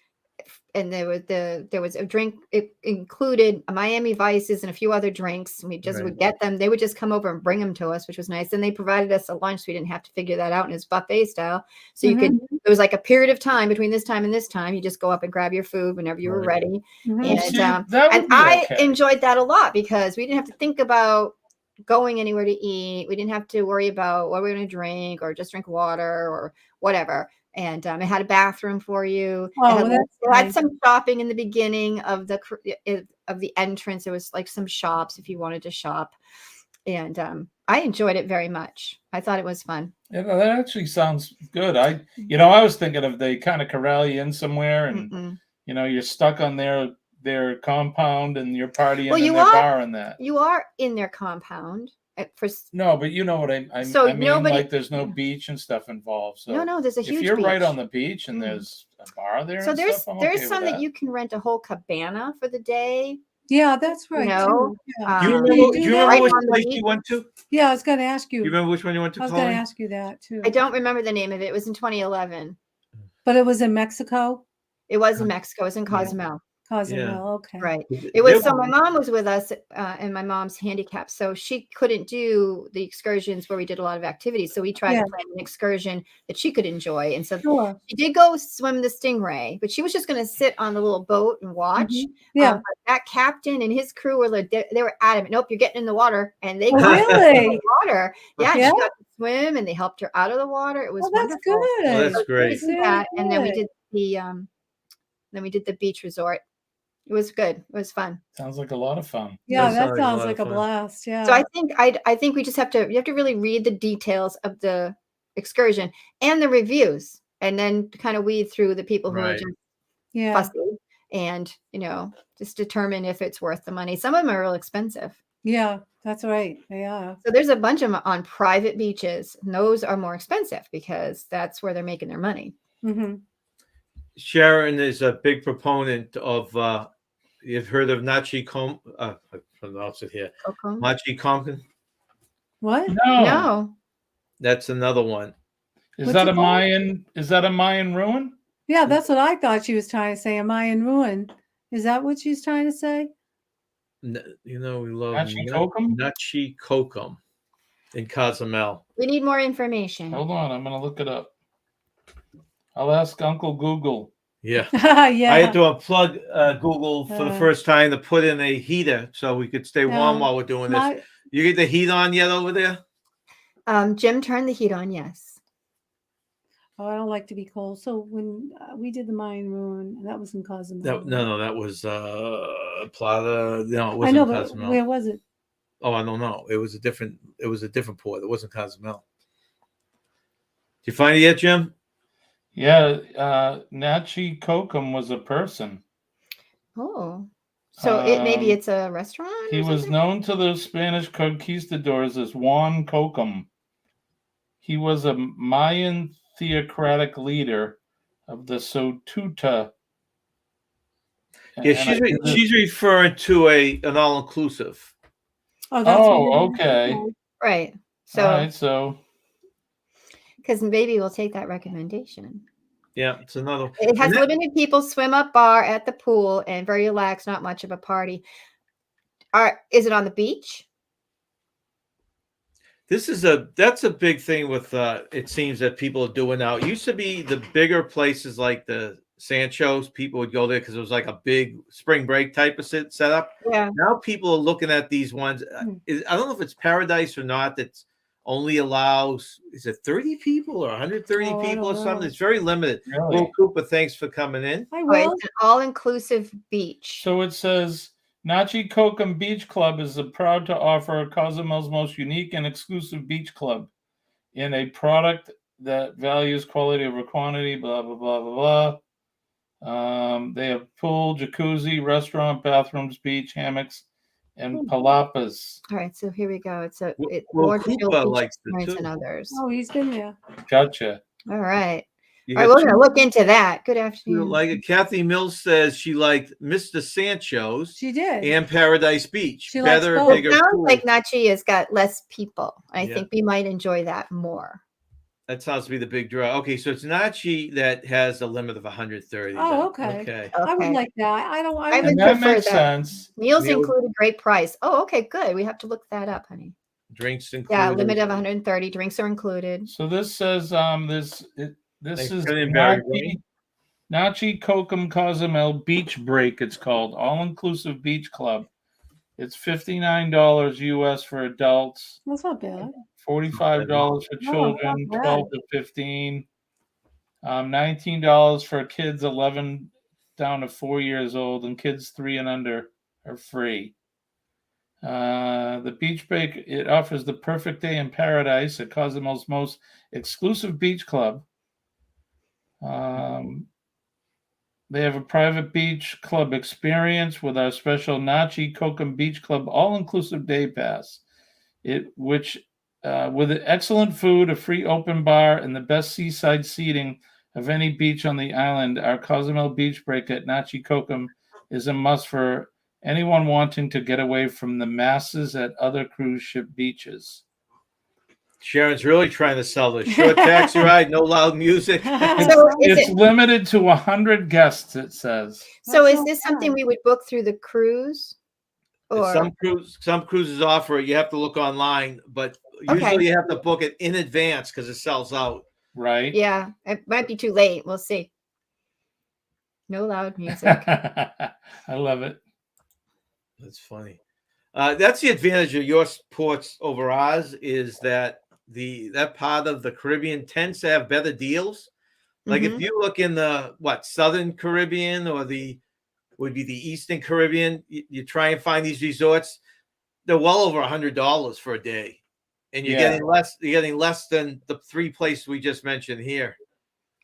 and there was a drink. It included a Miami Vices and a few other drinks. And we just Right. would get them. They would just come over and bring them to us, which was nice. And they provided us a lunch, so we didn't have to figure that out. And it's buffet style, so you could. There was like a period of time between this time and this time. You just go up and grab your food whenever you were Right. ready. Mhm. Well, And see, that would be I okay. enjoyed that a lot because we didn't have to think about going anywhere to eat. We didn't have to worry about what we're going to drink or just drink water or whatever. And it had a bathroom for you. Oh, well, that's It had nice. some shopping in the beginning of the entrance. There was like some shops if you wanted to shop. And I enjoyed it very much. I thought it was fun. Yeah, that actually sounds good. I was thinking of they kind of corral you in somewhere, and Mm-mm. you're stuck on their compound, and you're partying Well, in you their are- bar and that. You are in their compound. No, but you know what I So mean. nobody- Like there's no beach and stuff involved. So No, there's a huge if you're right beach. on the beach and there's a bar there, So and there's stuff, I'm okay some with that you can rent a whole cabana for the day. Yeah, that's right. know, too. Yeah. Do you Um, remember, you do do you that? remember Right which on the place beach. you went to? Do Yeah, I was going to ask you. you remember which one you went to, I was going to Colleen? ask you that too. I don't remember the name of it. It was in 2011. But it was in Mexico, It was in Mexico. It was in Yeah. Cozumel. Cozumel. Okay. Right. There It was so were- my mom was with us, and my mom's handicapped, so she couldn't do the excursions where we did a lot of activities. So we tried Yeah. to plan an excursion that she could enjoy, and so Sure. she did go swim the Stingray, but she was just going to sit on the little boat and watch. Mhm. Yeah. But that captain and his crew were they were adamant. Nope, you're getting in the water, and they Oh, got in really? the water. Yeah, Yeah? she got to swim, and they helped her out of the water. It was Oh, that's wonderful. good. Oh, that's So great. we did Very that, and then we good. did the beach resort. It was good. It was fun. Sounds like a lot of fun. Yeah, That that sounds like a sounds lot like of a fun. blast. Yeah. So I think we just you have to really read the details of the excursion and the reviews, and then kind of weed through the people who are Right. just yeah. fussy and just determine if it's worth the money. Some of them are real expensive. Yeah, that's right. They are. So there's a bunch of them on private beaches, and those are more expensive because that's where they're making their money. Hmm. Sharon is a big proponent of. You've heard of Nachi Com? I pronounce it here. Coco? Machi Compton. What? No. That's another one. Is What's that it a called? Mayan? Is that a Mayan ruin? Yeah, that's what I thought she was trying to say. A Mayan ruin. Is that what she's trying to say? We love Nachi Kokum? Nachi Kokum in Cozumel. We need more information. Hold on, I'm gonna look it up. I'll ask Uncle Google. Yeah. Yeah. I had to unplug Google for the first time to put in a heater so we could stay warm while we're doing this. My- You get the heat on yet over there? Jim turned the heat on. Yes. Oh, I don't like to be cold. So when we did the Mayan ruin, that was in Cozumel. No, that was Plata. No, it I wasn't know, but Cozumel. where was it? Oh, I don't know. It was a different port. It wasn't Cozumel. Did you find it yet, Jim? Yeah, Nachi Kokum was a person. Oh. So maybe it's a restaurant? He or was something? known to the Spanish conquistadors as Juan Kokum. He was a Mayan theocratic leader of the Sotuta. Yeah, she's referring to an all-inclusive. Oh, that's what Oh, it is. okay. Right. All right, so Because maybe we'll take that recommendation. Yeah, it's another. It has And that- limited people, swim up bar at the pool, and very relaxed, not much of a party. Is it on the beach? That's a big thing with it seems that people are doing now. It used to be the bigger places like the Sancho's, people would go there because it was like a big spring break type of setup. Yeah. Now people are looking at these ones. I don't know if it's Paradise or not. That's only allows, is it 30 people or 130 Oh, I people or don't something? know. It's very limited. Really? Well, Cooper, thanks for coming in. I Oh, will. it's an all-inclusive beach. So it says Nachi Kokum Beach Club is proud to offer Cozumel's most unique and exclusive beach club in a product that values quality over quantity, blah, blah, blah, blah, blah. They have pool, jacuzzi, restaurant, bathrooms, beach, hammocks, and palapas. All right, so here we go. It's Well, more Koopa chill beach likes it experience too. than others. Oh, he's been there. Gotcha. All right. You All right, got we're going to look into that. Good you afternoon. like it. Kathy Mills says she liked Mr. Sancho's She did. and Paradise Beach. She likes Better, both. It bigger sounds pool. like Nachi has got less people. I Yeah. think we might enjoy that more. That sounds to be the big draw. Okay, so it's Nachi that has a limit of 130. Oh, then. okay. Okay. I would Okay. like that. I don't. I I don't. would And that prefer makes that. sense. Meals Meals- included, great price. Oh, okay, good. We have to look that up, honey. Drinks included. Yeah, limit of 130. Drinks are included. So this says this Thanks is for coming in, Barry. Nachi Kokum Cozumel Beach Break. It's called all-inclusive beach club. It's $59 US for adults, That's not bad. $45 for No, children, not bad. 12 to 15, $19 for kids 11 down to 4 years old, and kids 3 and under are free. The beach break, it offers the perfect day in paradise at Cozumel's most exclusive beach club. They have a private beach club experience with our special Nachi Kokum Beach Club all-inclusive day pass. With excellent food, a free open bar, and the best seaside seating of any beach on the island, our Cozumel Beach Break at Nachi Kokum is a must for anyone wanting to get away from the masses at other cruise ship beaches. Sharon's really trying to sell this short taxi ride, no loud music. So is It's it? limited to 100 guests, it says. So That's is not this something bad. we would book through the cruise? Or Some cruises offer it. You have to look online, but Okay. usually you have to book it in advance because it sells out. Right? yeah, it might be too late. We'll see. No loud music. I love it. That's funny. That's the advantage of your ports over ours is that that part of the Caribbean tends to have better deals. Like if you look in the Southern Caribbean or would be the Eastern Caribbean, you try and find these resorts, they're well over $100 for a day, and you're getting less. You're getting less than the 3 places we just mentioned here.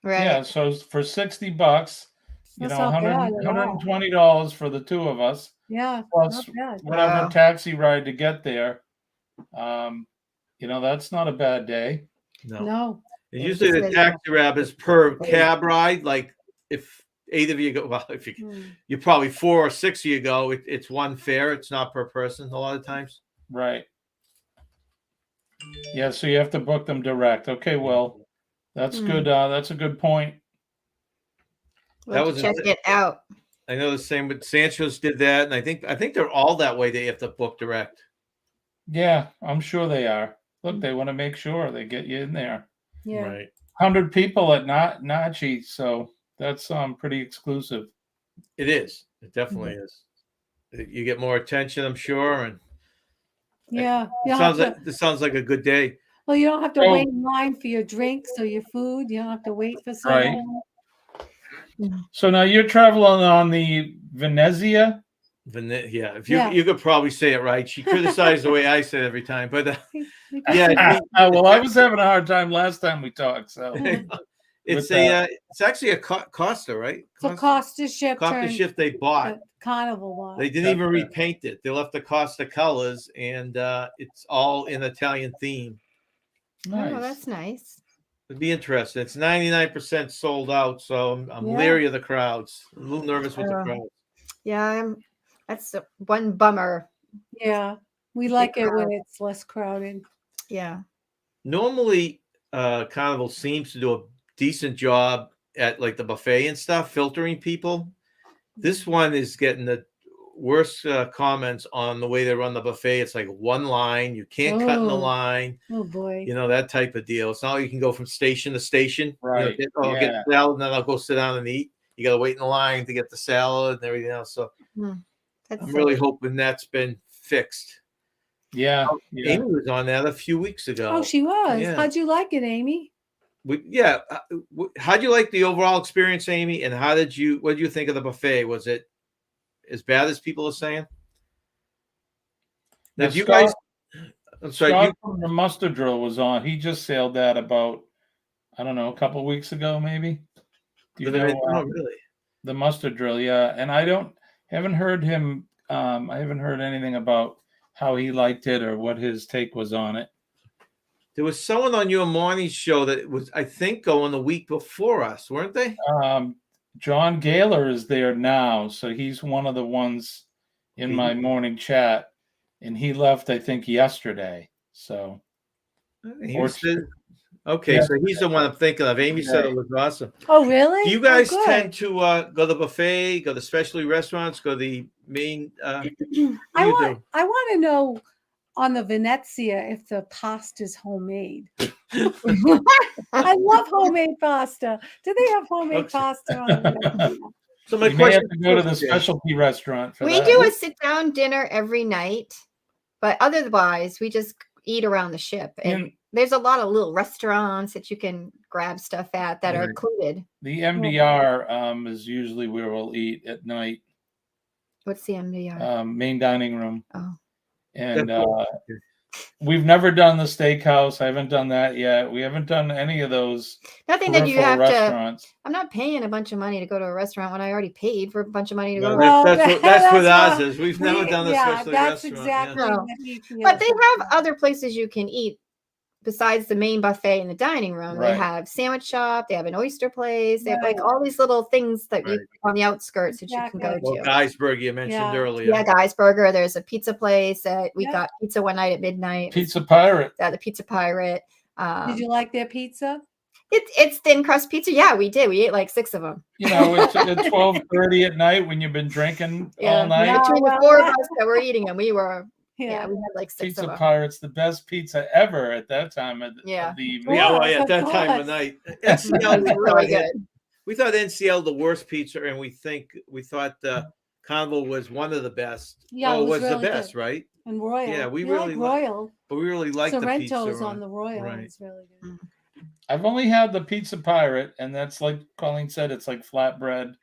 Right. Yeah, so for $60, you That's know, not bad at all. $120 for the two of us, Yeah, plus not bad. whatever Wow. taxi ride to get there. You know, that's not a bad day. No. And Yeah, usually the just taxi ride is per cab ride. Like if 8 of you go, well, if you're probably 4 or 6 of you go, it's one fare. It's not per person a lot of times. Right. Yeah, so you have to book them direct. Okay, well, that's good. That's a good point. We'll That was check it out. I know the same, but Sancho's did that, and I think they're all that way. They have to book direct. Yeah, I'm sure they are. Look, they want to make sure they get you in there. Yeah. Right. 100 people at Nachi, so that's pretty exclusive. It is. It definitely is. You get more attention, I'm sure, and Yeah. this sounds like a good day. Well, you don't have to So- wait in line for your drinks or your food. You don't have to wait for so Right. long. So now you're traveling on the Venezia. Yeah, if Yeah. you could probably say it right. She criticized the way I say it every time, but We yeah, Well, I was having a hard time last time we talked. So it's With it's actually a Costa, right? So Costa ship Costa turned ship they bought. Carnival one. They didn't even Gotcha. repaint it. They left the Costa colors, and it's all in Italian theme. nice. Oh, that's nice. It'd be interesting. It's 99% sold out, so I'm Yeah. leery of the crowds. I'm a little nervous with the Oh. crowds. Yeah, that's one bummer. Yeah. We like it when it's less crowded. Yeah. Normally, Carnival seems to do a decent job at like the buffet and stuff, filtering people. This one is getting the worst comments on the way they run the buffet. It's like one line. You can't cut in the Oh. line. Oh boy. You know, that type of deal. It's not like you can go from station to station. Right. You know, I'll get the salad and then I'll go sit down and eat. You got to wait in the line to get the salad and everything else. So That's I'm really hoping that's been fixed. Yeah, Amy was on that a few weeks ago. Oh, she was. Yeah. How'd you like it, Amy? How'd you like the overall experience, Amy? And what did you think of the buffet? Was it as bad as people are saying? Now, do you guys? I'm sorry. Scott from the Mustard Drill was on. He just sailed that about, I don't know, a couple of weeks ago, maybe. Do you know? Really? The Mustard Drill, yeah. And haven't heard him. I haven't heard anything about how he liked it or what his take was on it. There was someone on your morning show that was, I think, going the week before us, weren't they? John Gaylor is there now, so he's one of the ones in my morning chat, and he left, I think, yesterday. So, okay, so he's the one I'm thinking of. Amy said it was awesome. Oh, really? Do you guys tend to go to the buffet, go to specialty restaurants, go to the main? I want to know on the Venezia if the pasta's homemade. I love homemade pasta. Do they have homemade pasta on the Venezia? So my you may have to go to the specialty restaurant for we that. do a sit-down dinner every night, but otherwise we just eat around the ship. And there's a lot of little restaurants that you can grab stuff at that are included. The MDR is usually where we'll eat at night. What's the MDR? Main dining room. Oh. And we've never done the steakhouse. I haven't done that yet. We haven't done any of those. Nothing that you have to. I'm not paying a bunch of money to go to a restaurant when I already paid for a bunch of money to go to a restaurant. That's what ours is. We've never done a specialty that's restaurant. Exactly what he feels. But they have other places you can eat besides the main buffet in the dining room. They have sandwich shop. They have an oyster place. They have like all these little things that you on the outskirts that you can go to. Geisberg, you mentioned earlier. Yeah, Geisberger. There's a pizza place that we got pizza one night at midnight. Pizza Pirate. The Pizza Pirate. Did you like their pizza? It's thin crust pizza. Yeah, we did. We ate like 6 of them. You know, it's at 12:30 at night when you've been drinking all night. Yeah, between the 4 of us that were eating them, we were. Yeah, we had like 6 Pizza of them. Pirate's the best pizza ever at that time of the evening. At that time of night. NCL was really good. We thought NCL the worst pizza, and we thought Carnival was one of the best. Yeah, it was really the best, good. right? And Royal. Yeah, we really like Royal. But we really liked the pizza. Sorrento's on the Royal. Right. It's really good. I've only had the Pizza Pirate, and that's like Colleen said, it's like flatbread.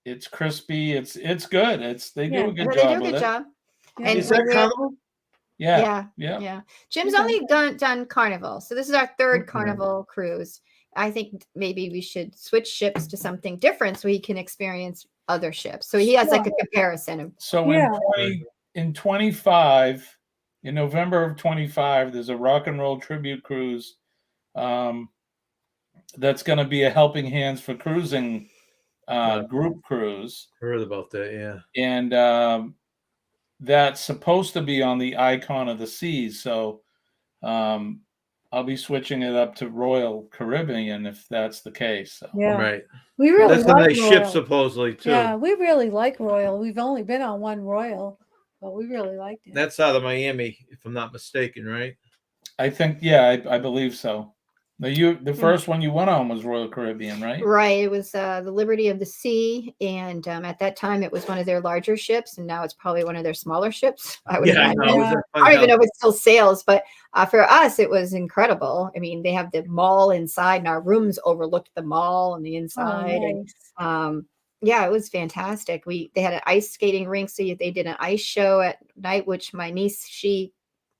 It's crispy. It's good. They do a good job with it. And is that Carnival? Yeah. Jim's only done Carnival, so this is our 3rd Carnival cruise. I think maybe we should switch ships to something different so he can experience other ships. So he has like a comparison. So in 25, in November of 25, there's a rock and roll tribute cruise. That's going to be a Helping Hands for Cruising group cruise. Heard about that, yeah. And that's supposed to be on the Icon of the Seas. So I'll be switching it up to Royal Caribbean if that's the case. So. Yeah, right. We really that's like a nice Royal. ship, supposedly too. Yeah, we really like Royal. We've only been on one Royal, but we really liked it. That's out of Miami, if I'm not mistaken, right? I think, I believe so. The first one you went on was Royal Caribbean, right? Right. It was the Liberty of the Sea, and at that time it was one of their larger ships, and now it's probably one of their smaller ships. I don't even know if it still sails, but for us it was incredible. I mean, they have the mall inside, and our rooms overlooked the mall on the inside. Oh, nice. And it was fantastic. They had an ice skating rink, so they did an ice show at night, which my niece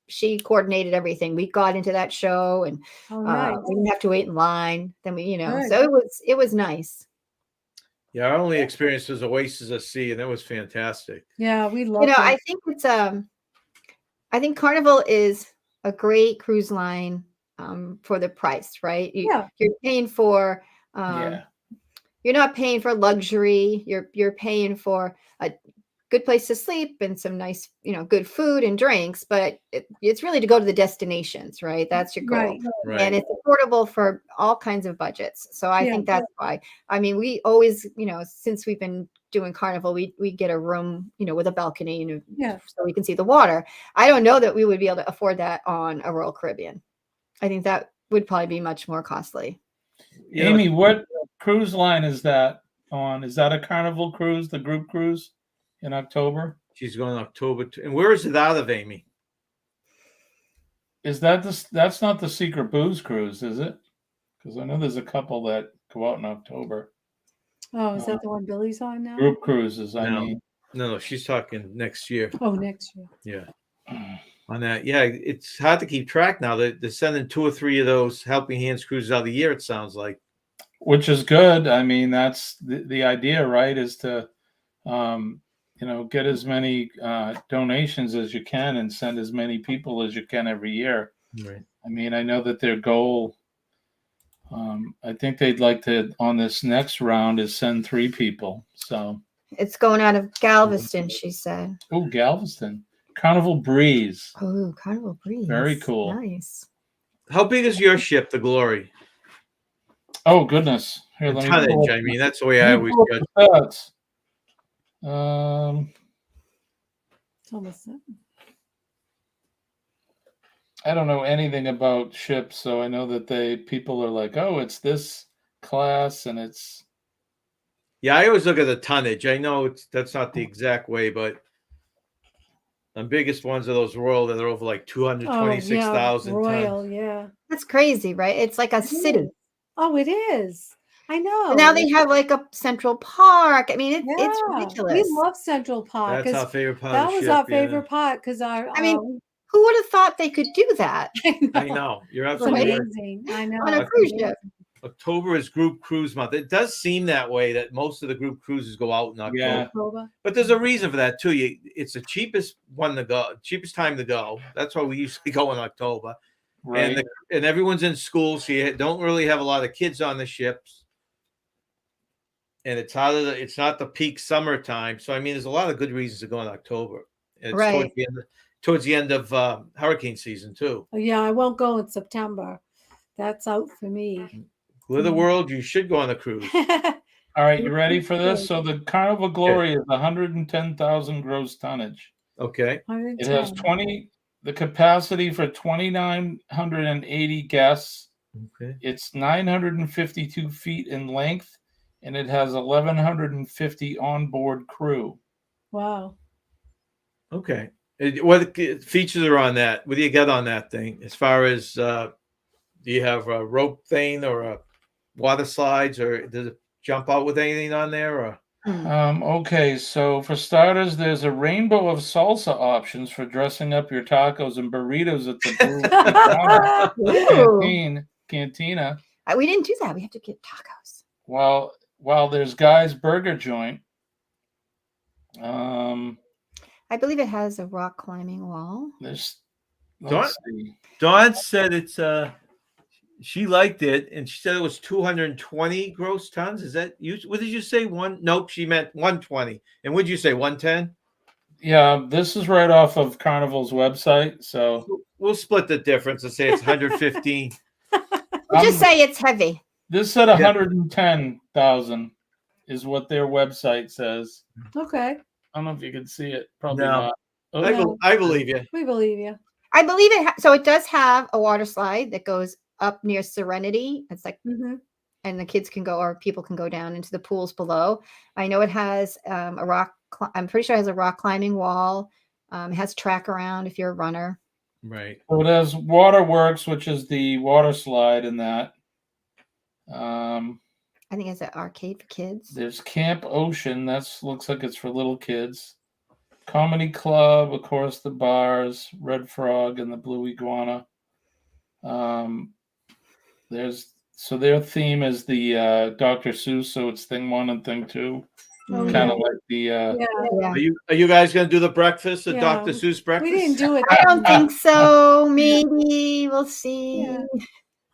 she coordinated everything. We got into that show, and we didn't have to wait in line. Then so it was nice. Yeah, our only experience was Oasis at Sea, and that was fantastic. Yeah, we love it. I think it's I think Carnival is a great cruise line for the price, right? You're paying for you're not paying for luxury. You're paying for a good place to sleep and some nice, good food and drinks, but it's really to go to the destinations, right? That's your goal. Right. And it's affordable for all kinds of budgets. So I think that's why. I mean, we always, since we've been doing Carnival, we get a room, with a balcony, so we can see the water. I don't know that we would be able to afford that on a Royal Caribbean. I think that would probably be much more costly. Amy, what cruise line is that on? Is that a Carnival cruise, the group cruise in October? She's going October. And where is it out of, Amy? Is that that's not the Secret Booze cruise, is it? Because I know there's a couple that go out in October. Oh, is that the one Billy's on now? Group cruises, I No. mean. No, she's talking next year. Oh, next year. Yeah. On that, yeah, it's hard to keep track now. They're sending 2 or 3 of those Helping Hands cruises out of the year, it sounds like. Which is good. I mean, that's the idea, right? Is to, get as many donations as you can and send as many people as you can every year. Right. I mean, I know that their goal, I think they'd like to, on this next round, is send 3 people. So It's going out of Galveston, she said. oh, Galveston. Carnival Breeze. Oh, Carnival Breeze. Very cool. Nice. How big is your ship, the Glory? Oh, goodness. Here, And let me tonnage, pull up- I mean, that's the way I let me always pull up judge. the stats. It's almost I don't know anything about ships, so I know that people are like, oh, it's this class and it's Yeah, I always look at the tonnage. I know that's not the exact way, but the biggest ones are those Royal that are over like 226,000 Royal, tons. yeah. That's crazy, right? It's like a It city. is. Oh, it is. I know. And now they have like a Central Park. I mean, it's Yeah. ridiculous. We love Central Park. That's 'cause our favorite part that of the was ship. our favorite part because our. I mean, who would have thought they could do that I know. You're It's absolutely right. amazing. I know. on a it's cruise amazing. ship? October is group cruise month. It does seem that way that most of the group cruises go out in October. Yeah. October. But there's a reason for that too. It's the cheapest one to go, cheapest time to go. That's why we usually go in October. right. And everyone's in school, so you don't really have a lot of kids on the ships. And it's not the peak summertime. So I mean, there's a lot of good reasons to go in October. And it's Right. towards the end of hurricane season too. Oh, yeah, I won't go in September. That's out for me. Glither World, you should go on a cruise. All right, you ready for this? So the Carnival Glory is 110,000 gross tonnage. Okay. It has 20, the capacity for 2,980 guests. Okay. It's 952 feet in length, and it has 1,150 onboard crew. Wow. Okay. What features are on that? What do you get on that thing? As far as do you have a rope thing or a water slides, or does it jump out with anything on there? Or Okay, so for starters, there's a rainbow of salsa options for dressing up your tacos and burritos at the Ooh. Cantina. We didn't do that. We have to get tacos. While there's Guy's Burger Joint. I believe it has a rock climbing wall. Let's see. Dawn said it's she liked it, and she said it was 220 gross tons. Is that you? What did you say? Nope, she meant 120. And what did you say? 110? Yeah, this is right off of Carnival's website, so we'll split the difference and say it's 115. We'll just say it's heavy. This said 110,000 is what their website says. Okay. I don't know if you can see it. Probably No. not. Oh, I believe you. We believe you. I believe it. So it does have a water slide that goes up near Serenity. It's like, and the kids can go, or people can go down into the pools below. I know it has a rock. I'm pretty sure it has a rock climbing wall. It has track around if you're a runner. Right. So it has Waterworks, which is the water slide in that. I think it's an arcade for kids. There's Camp Ocean. Looks like it's for little kids. Comedy Club, of course, the bars, Red Frog and the Blue Iguana. Their theme is the Dr. Seuss, so it's thing 1 and thing 2. Kind of like the Are you guys gonna do the breakfast, the Dr. Seuss breakfast? We didn't do it. I don't think so. Maybe we'll see. Yeah.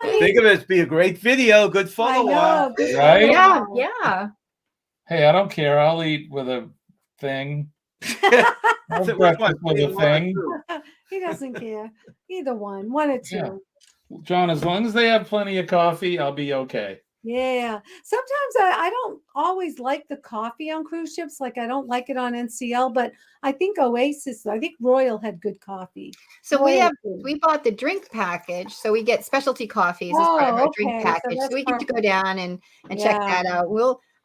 Think of it as be a great video, good follow-up. Right? Yeah. Hey, I don't care. I'll eat with a thing. I'll Which breakfast one? with a thing. He doesn't care. Either one or two. Yeah. John, as long as they have plenty of coffee, I'll be okay. Yeah. Sometimes I don't always like the coffee on cruise ships. Like I don't like it on NCL, but I think Royal had good coffee. So we bought the drink package. So we get specialty coffees as part of our drink package. So we get to go down and check that out.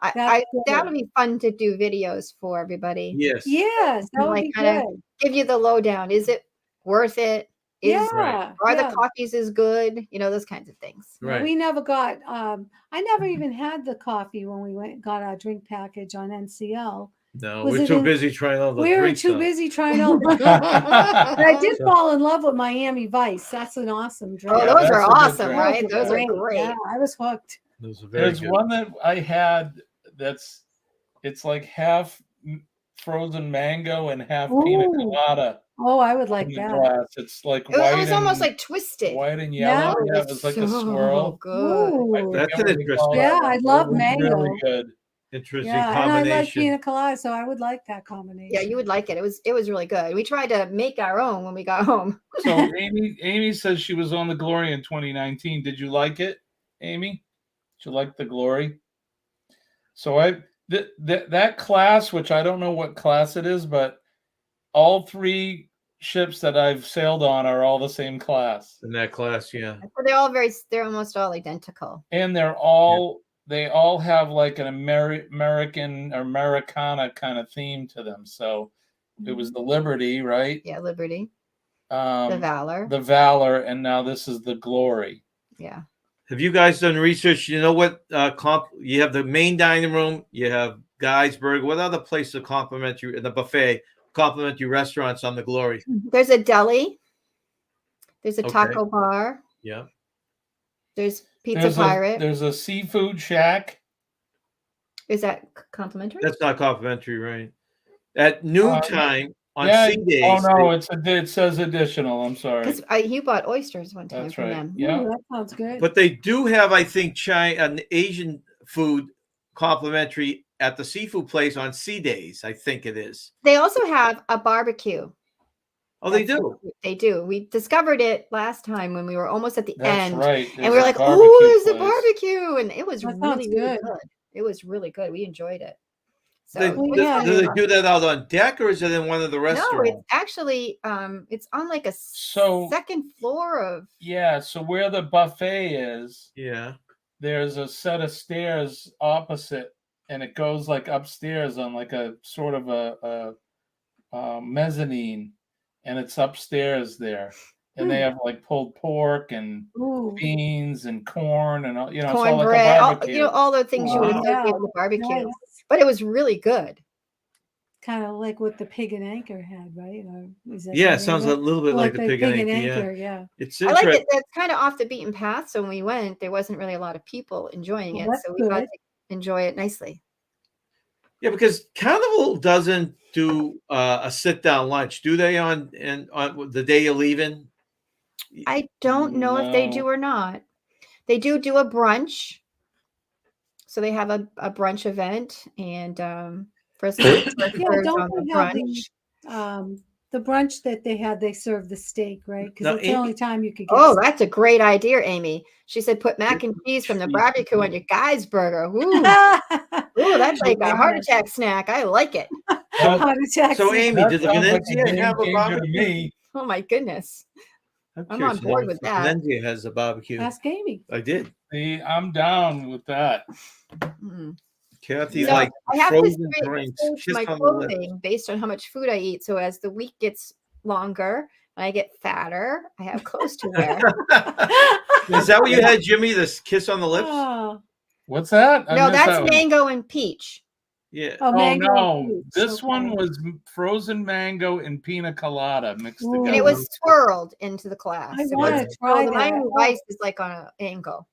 That good. would be fun to do videos for everybody. Yes. Yes, that would Like be kind of good. give you the lowdown. Is it worth it? Yeah, Are yeah. the coffees as good? You know, those kinds of things. Right. We never got. I never even had the coffee when we got our drink package on NCL. No, Was we're it too in- busy trying all the We were drinks too out. busy trying all. But I did fall in love with Miami Vice. That's an awesome drink. Oh, Yeah, those that's are a good awesome, drink. right? Those are Great. great. Yeah, I was hooked. Those are very There's good. one that I had it's like half frozen mango and half pina Ooh. colada Oh, I would like in the that. glass. It's like It white was and almost like twisted. white and Yeah. yellow. Yeah, it was like a so swirl. good. Ooh. That's forget an what they call interesting, it. Yeah, I love It was mango. Really good. interesting Yeah, and I like combination. pina colada, so I would like that combination. Yeah, you would like it. It was really good. We tried to make our own when we got home. So Amy says she was on the Glory in 2019. Did you like it, Amy? Did you like the Glory? So that class, which I don't know what class it is, but all three ships that I've sailed on are all the same class, In that class, yeah. So they're almost all identical. and they all have like an American or Americana kind of theme to them. So it was the Liberty, right? Yeah, Liberty, the Valor, and now this is the Glory. Yeah. Have you guys done research? You know what? You have the main dining room. You have Guy's Burger. What other places compliment you in the buffet? Compliment you restaurants on the Glory. There's a deli. There's a Okay. taco bar. Yeah. There's Pizza Pirate. There's a seafood shack. Is that complimentary? That's not complimentary, right? At noontime on Yeah. sea days. Oh no, it says additional. I'm sorry. Because you bought oysters one time That's from right. them. Yeah. Ooh, that sounds good. But they do have, I think, an Asian food complimentary at the seafood place on sea days. I think it is. They also have a barbecue. Oh, they do. They do. We discovered it last time when we were almost at the That's end. right. And we were like, oh, there's a barbecue. And it was really good. It was really good. We enjoyed it. So Do they do that out on deck, or is it in one of the restaurants? No, it's actually it's on like a second floor of. Yeah, so where the buffet is, yeah, there's a set of stairs opposite, and it goes like upstairs on like a sort of a mezzanine, and it's upstairs there. And they have like pulled pork and beans and corn and all, it's all like a barbecue. All the things you would associate with barbecue. Nice. But it was really good. Kind of like what the Pig and Anchor had, right? Or it sounds a little bit like the Pig and Anchor. Yeah. It's I like it. That's kind of off the beaten path. So when we went, there wasn't really a lot of people enjoying it. So we got to enjoy it nicely. Yeah, because Carnival doesn't do a sit-down lunch, do they? On the day you're leaving? I don't know if they do or not. They do a brunch. So they have a brunch event, and first don't they have the brunch that they had? They serve the steak, right? Because it's the only time you could get. Oh, that's a great idea, Amy. She said put mac and cheese from the barbecue on your Guy's Burger. Ooh, that's like a heart attack snack. I like it. Heart attack. So Amy, did the Venezia have a barbecue? Oh my goodness. I'm on board with that. Venezia has a barbecue. Ask Amy. I did. See, I'm down with that. Kathy, I have frozen to drinks. my clothing based on how much food I eat. So as the week gets longer, and I get fatter, I have clothes to wear. Is that what you had, Jimmy? This kiss on the lips? Oh. What's that? No, that's mango and peach. Yeah. Oh no, this one was frozen mango and pina colada mixed together. And it was swirled into the glass. I want to try the that. Miami Vice is like on an angle.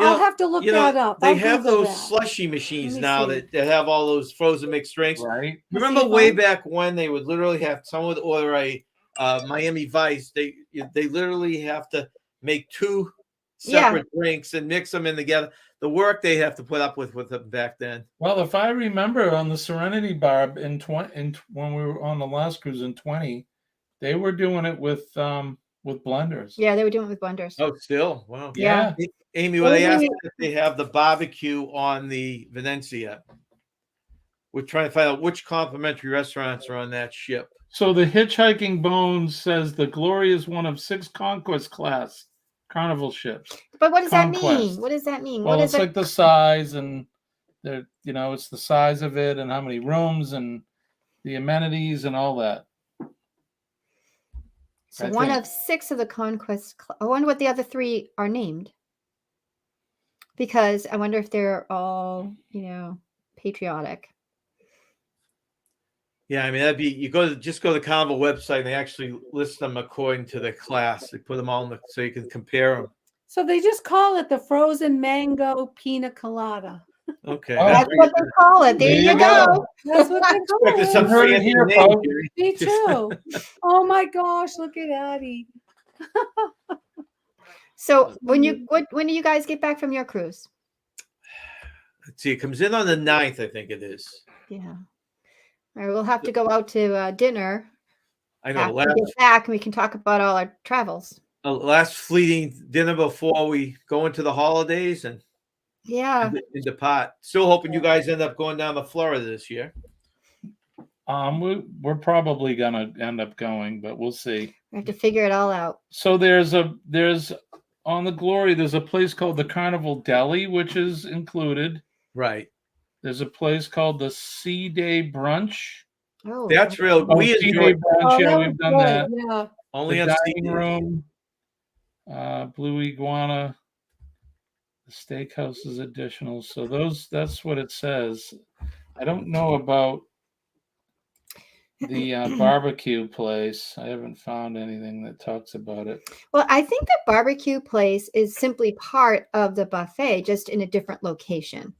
I'll have to look that up. They have those slushy machines now that have all those frozen mixed drinks. Right. Remember way back when they would literally have someone would order a Miami Vice. They literally have to make two separate drinks and mix them in together. The work they have to put up with them back then. Well, if I remember on the Serenity Bar when we were on the last cruise in 20, they were doing it with blenders. Yeah, they were doing it with blenders. Oh, still? Wow. Yeah. Amy, well, they asked if they have the barbecue on the Venezia. We're trying to find out which complimentary restaurants are on that ship. So the Hitchhiking Bones says the Glory is one of 6 Conquest class Carnival ships. But what does that mean? What does that mean? Well, it's like the size and it's the size of it and how many rooms and the amenities and all that. So I one think- of 6 of the conquest. I wonder what the other 3 are named. Because I wonder if they're all, patriotic. Yeah, I mean that'd be you go to the Carnival website and they actually list them according to the class. They put them all in so you can compare them. So they just call it the frozen mango pina colada. Okay, Oh, That's what they call it. There you go. That's what they call Expected some it. heard it fancy here, name, folks. Jerry. Me too. Oh my gosh, look at Addie. So when do you guys get back from your cruise? Let's see, it comes in on the 9th, I think it is. Yeah. All right, we'll have to go out to dinner I know after we get back, and we can talk about all our travels. last fleeting dinner before we go into the holidays and depart. Still hoping you guys end up going down to Florida this year. We're probably gonna end up going, but we'll see. We have to figure it all out. So there's on the Glory, there's a place called the Carnival Deli, which is included. Right. There's a place called the Sea Day Brunch. Oh, That's real. Oh, We Sea enjoy Day Brunch, yeah, we've done that. Yeah. only The on dining room, Blue Iguana, the steakhouse is additional. So that's what it says. I don't know about the barbecue place. I haven't found anything that talks about it. Well, I think the barbecue place is simply part of the buffet, just in a different location.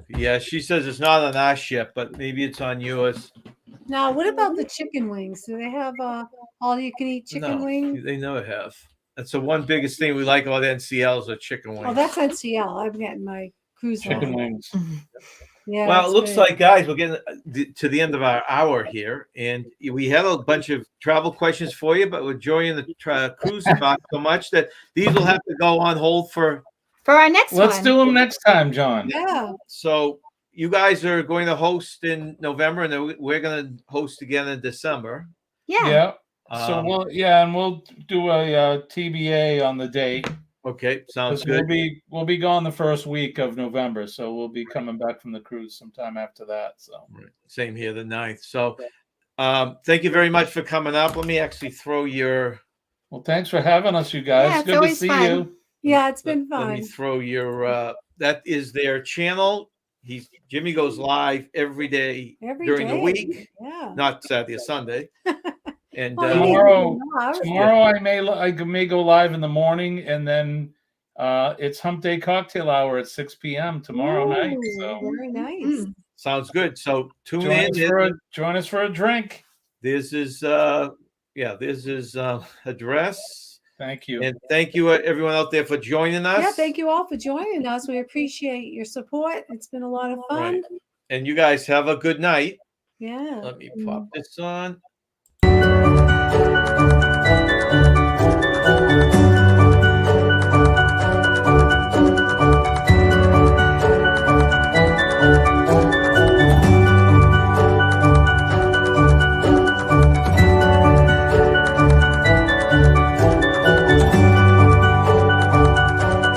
Yeah, she says it's not on our ship, but maybe it's on yours. Now, what about the chicken wings? Do they have all you can eat chicken No, wings? they never have. That's the one biggest thing we like about NCLs are chicken wings. Oh, that's NCL. I'm getting my cruise Chicken line. wings. Yeah. Well, it that's looks good. like, guys, we're getting to the end of our hour here, and we had a bunch of travel questions for you, but we're enjoying the cruise about so much that these will have to go on hold for our next one. Let's do them next time, John. Yeah. So you guys are going to host in November, and then we're going to host again in December. Yeah. So we'll do a TBA on the date. Okay, sounds good. We'll be gone the first week of November, so we'll be coming back from the cruise sometime after that. So same here, the 9th. So thank you very much for coming up. Let me actually throw your. Well, thanks for having us, you guys. Yeah, it's Good to always see fun. you. Yeah, it's been Let me fun. throw your. That is their channel. Jimmy goes live every day during the week, Yeah. not Saturday or Sunday. And Tomorrow I may go live in the morning, and then it's Hump Day Cocktail Hour at 6 p.m. tomorrow night. So very nice. Sounds good. So tune in. Join us for a drink. This is address. Thank you. And thank you everyone out there for joining us. Yeah, thank you all for joining us. We appreciate your support. It's been a lot of fun. Right. And you guys have a good night. Yeah. Let me pop this on.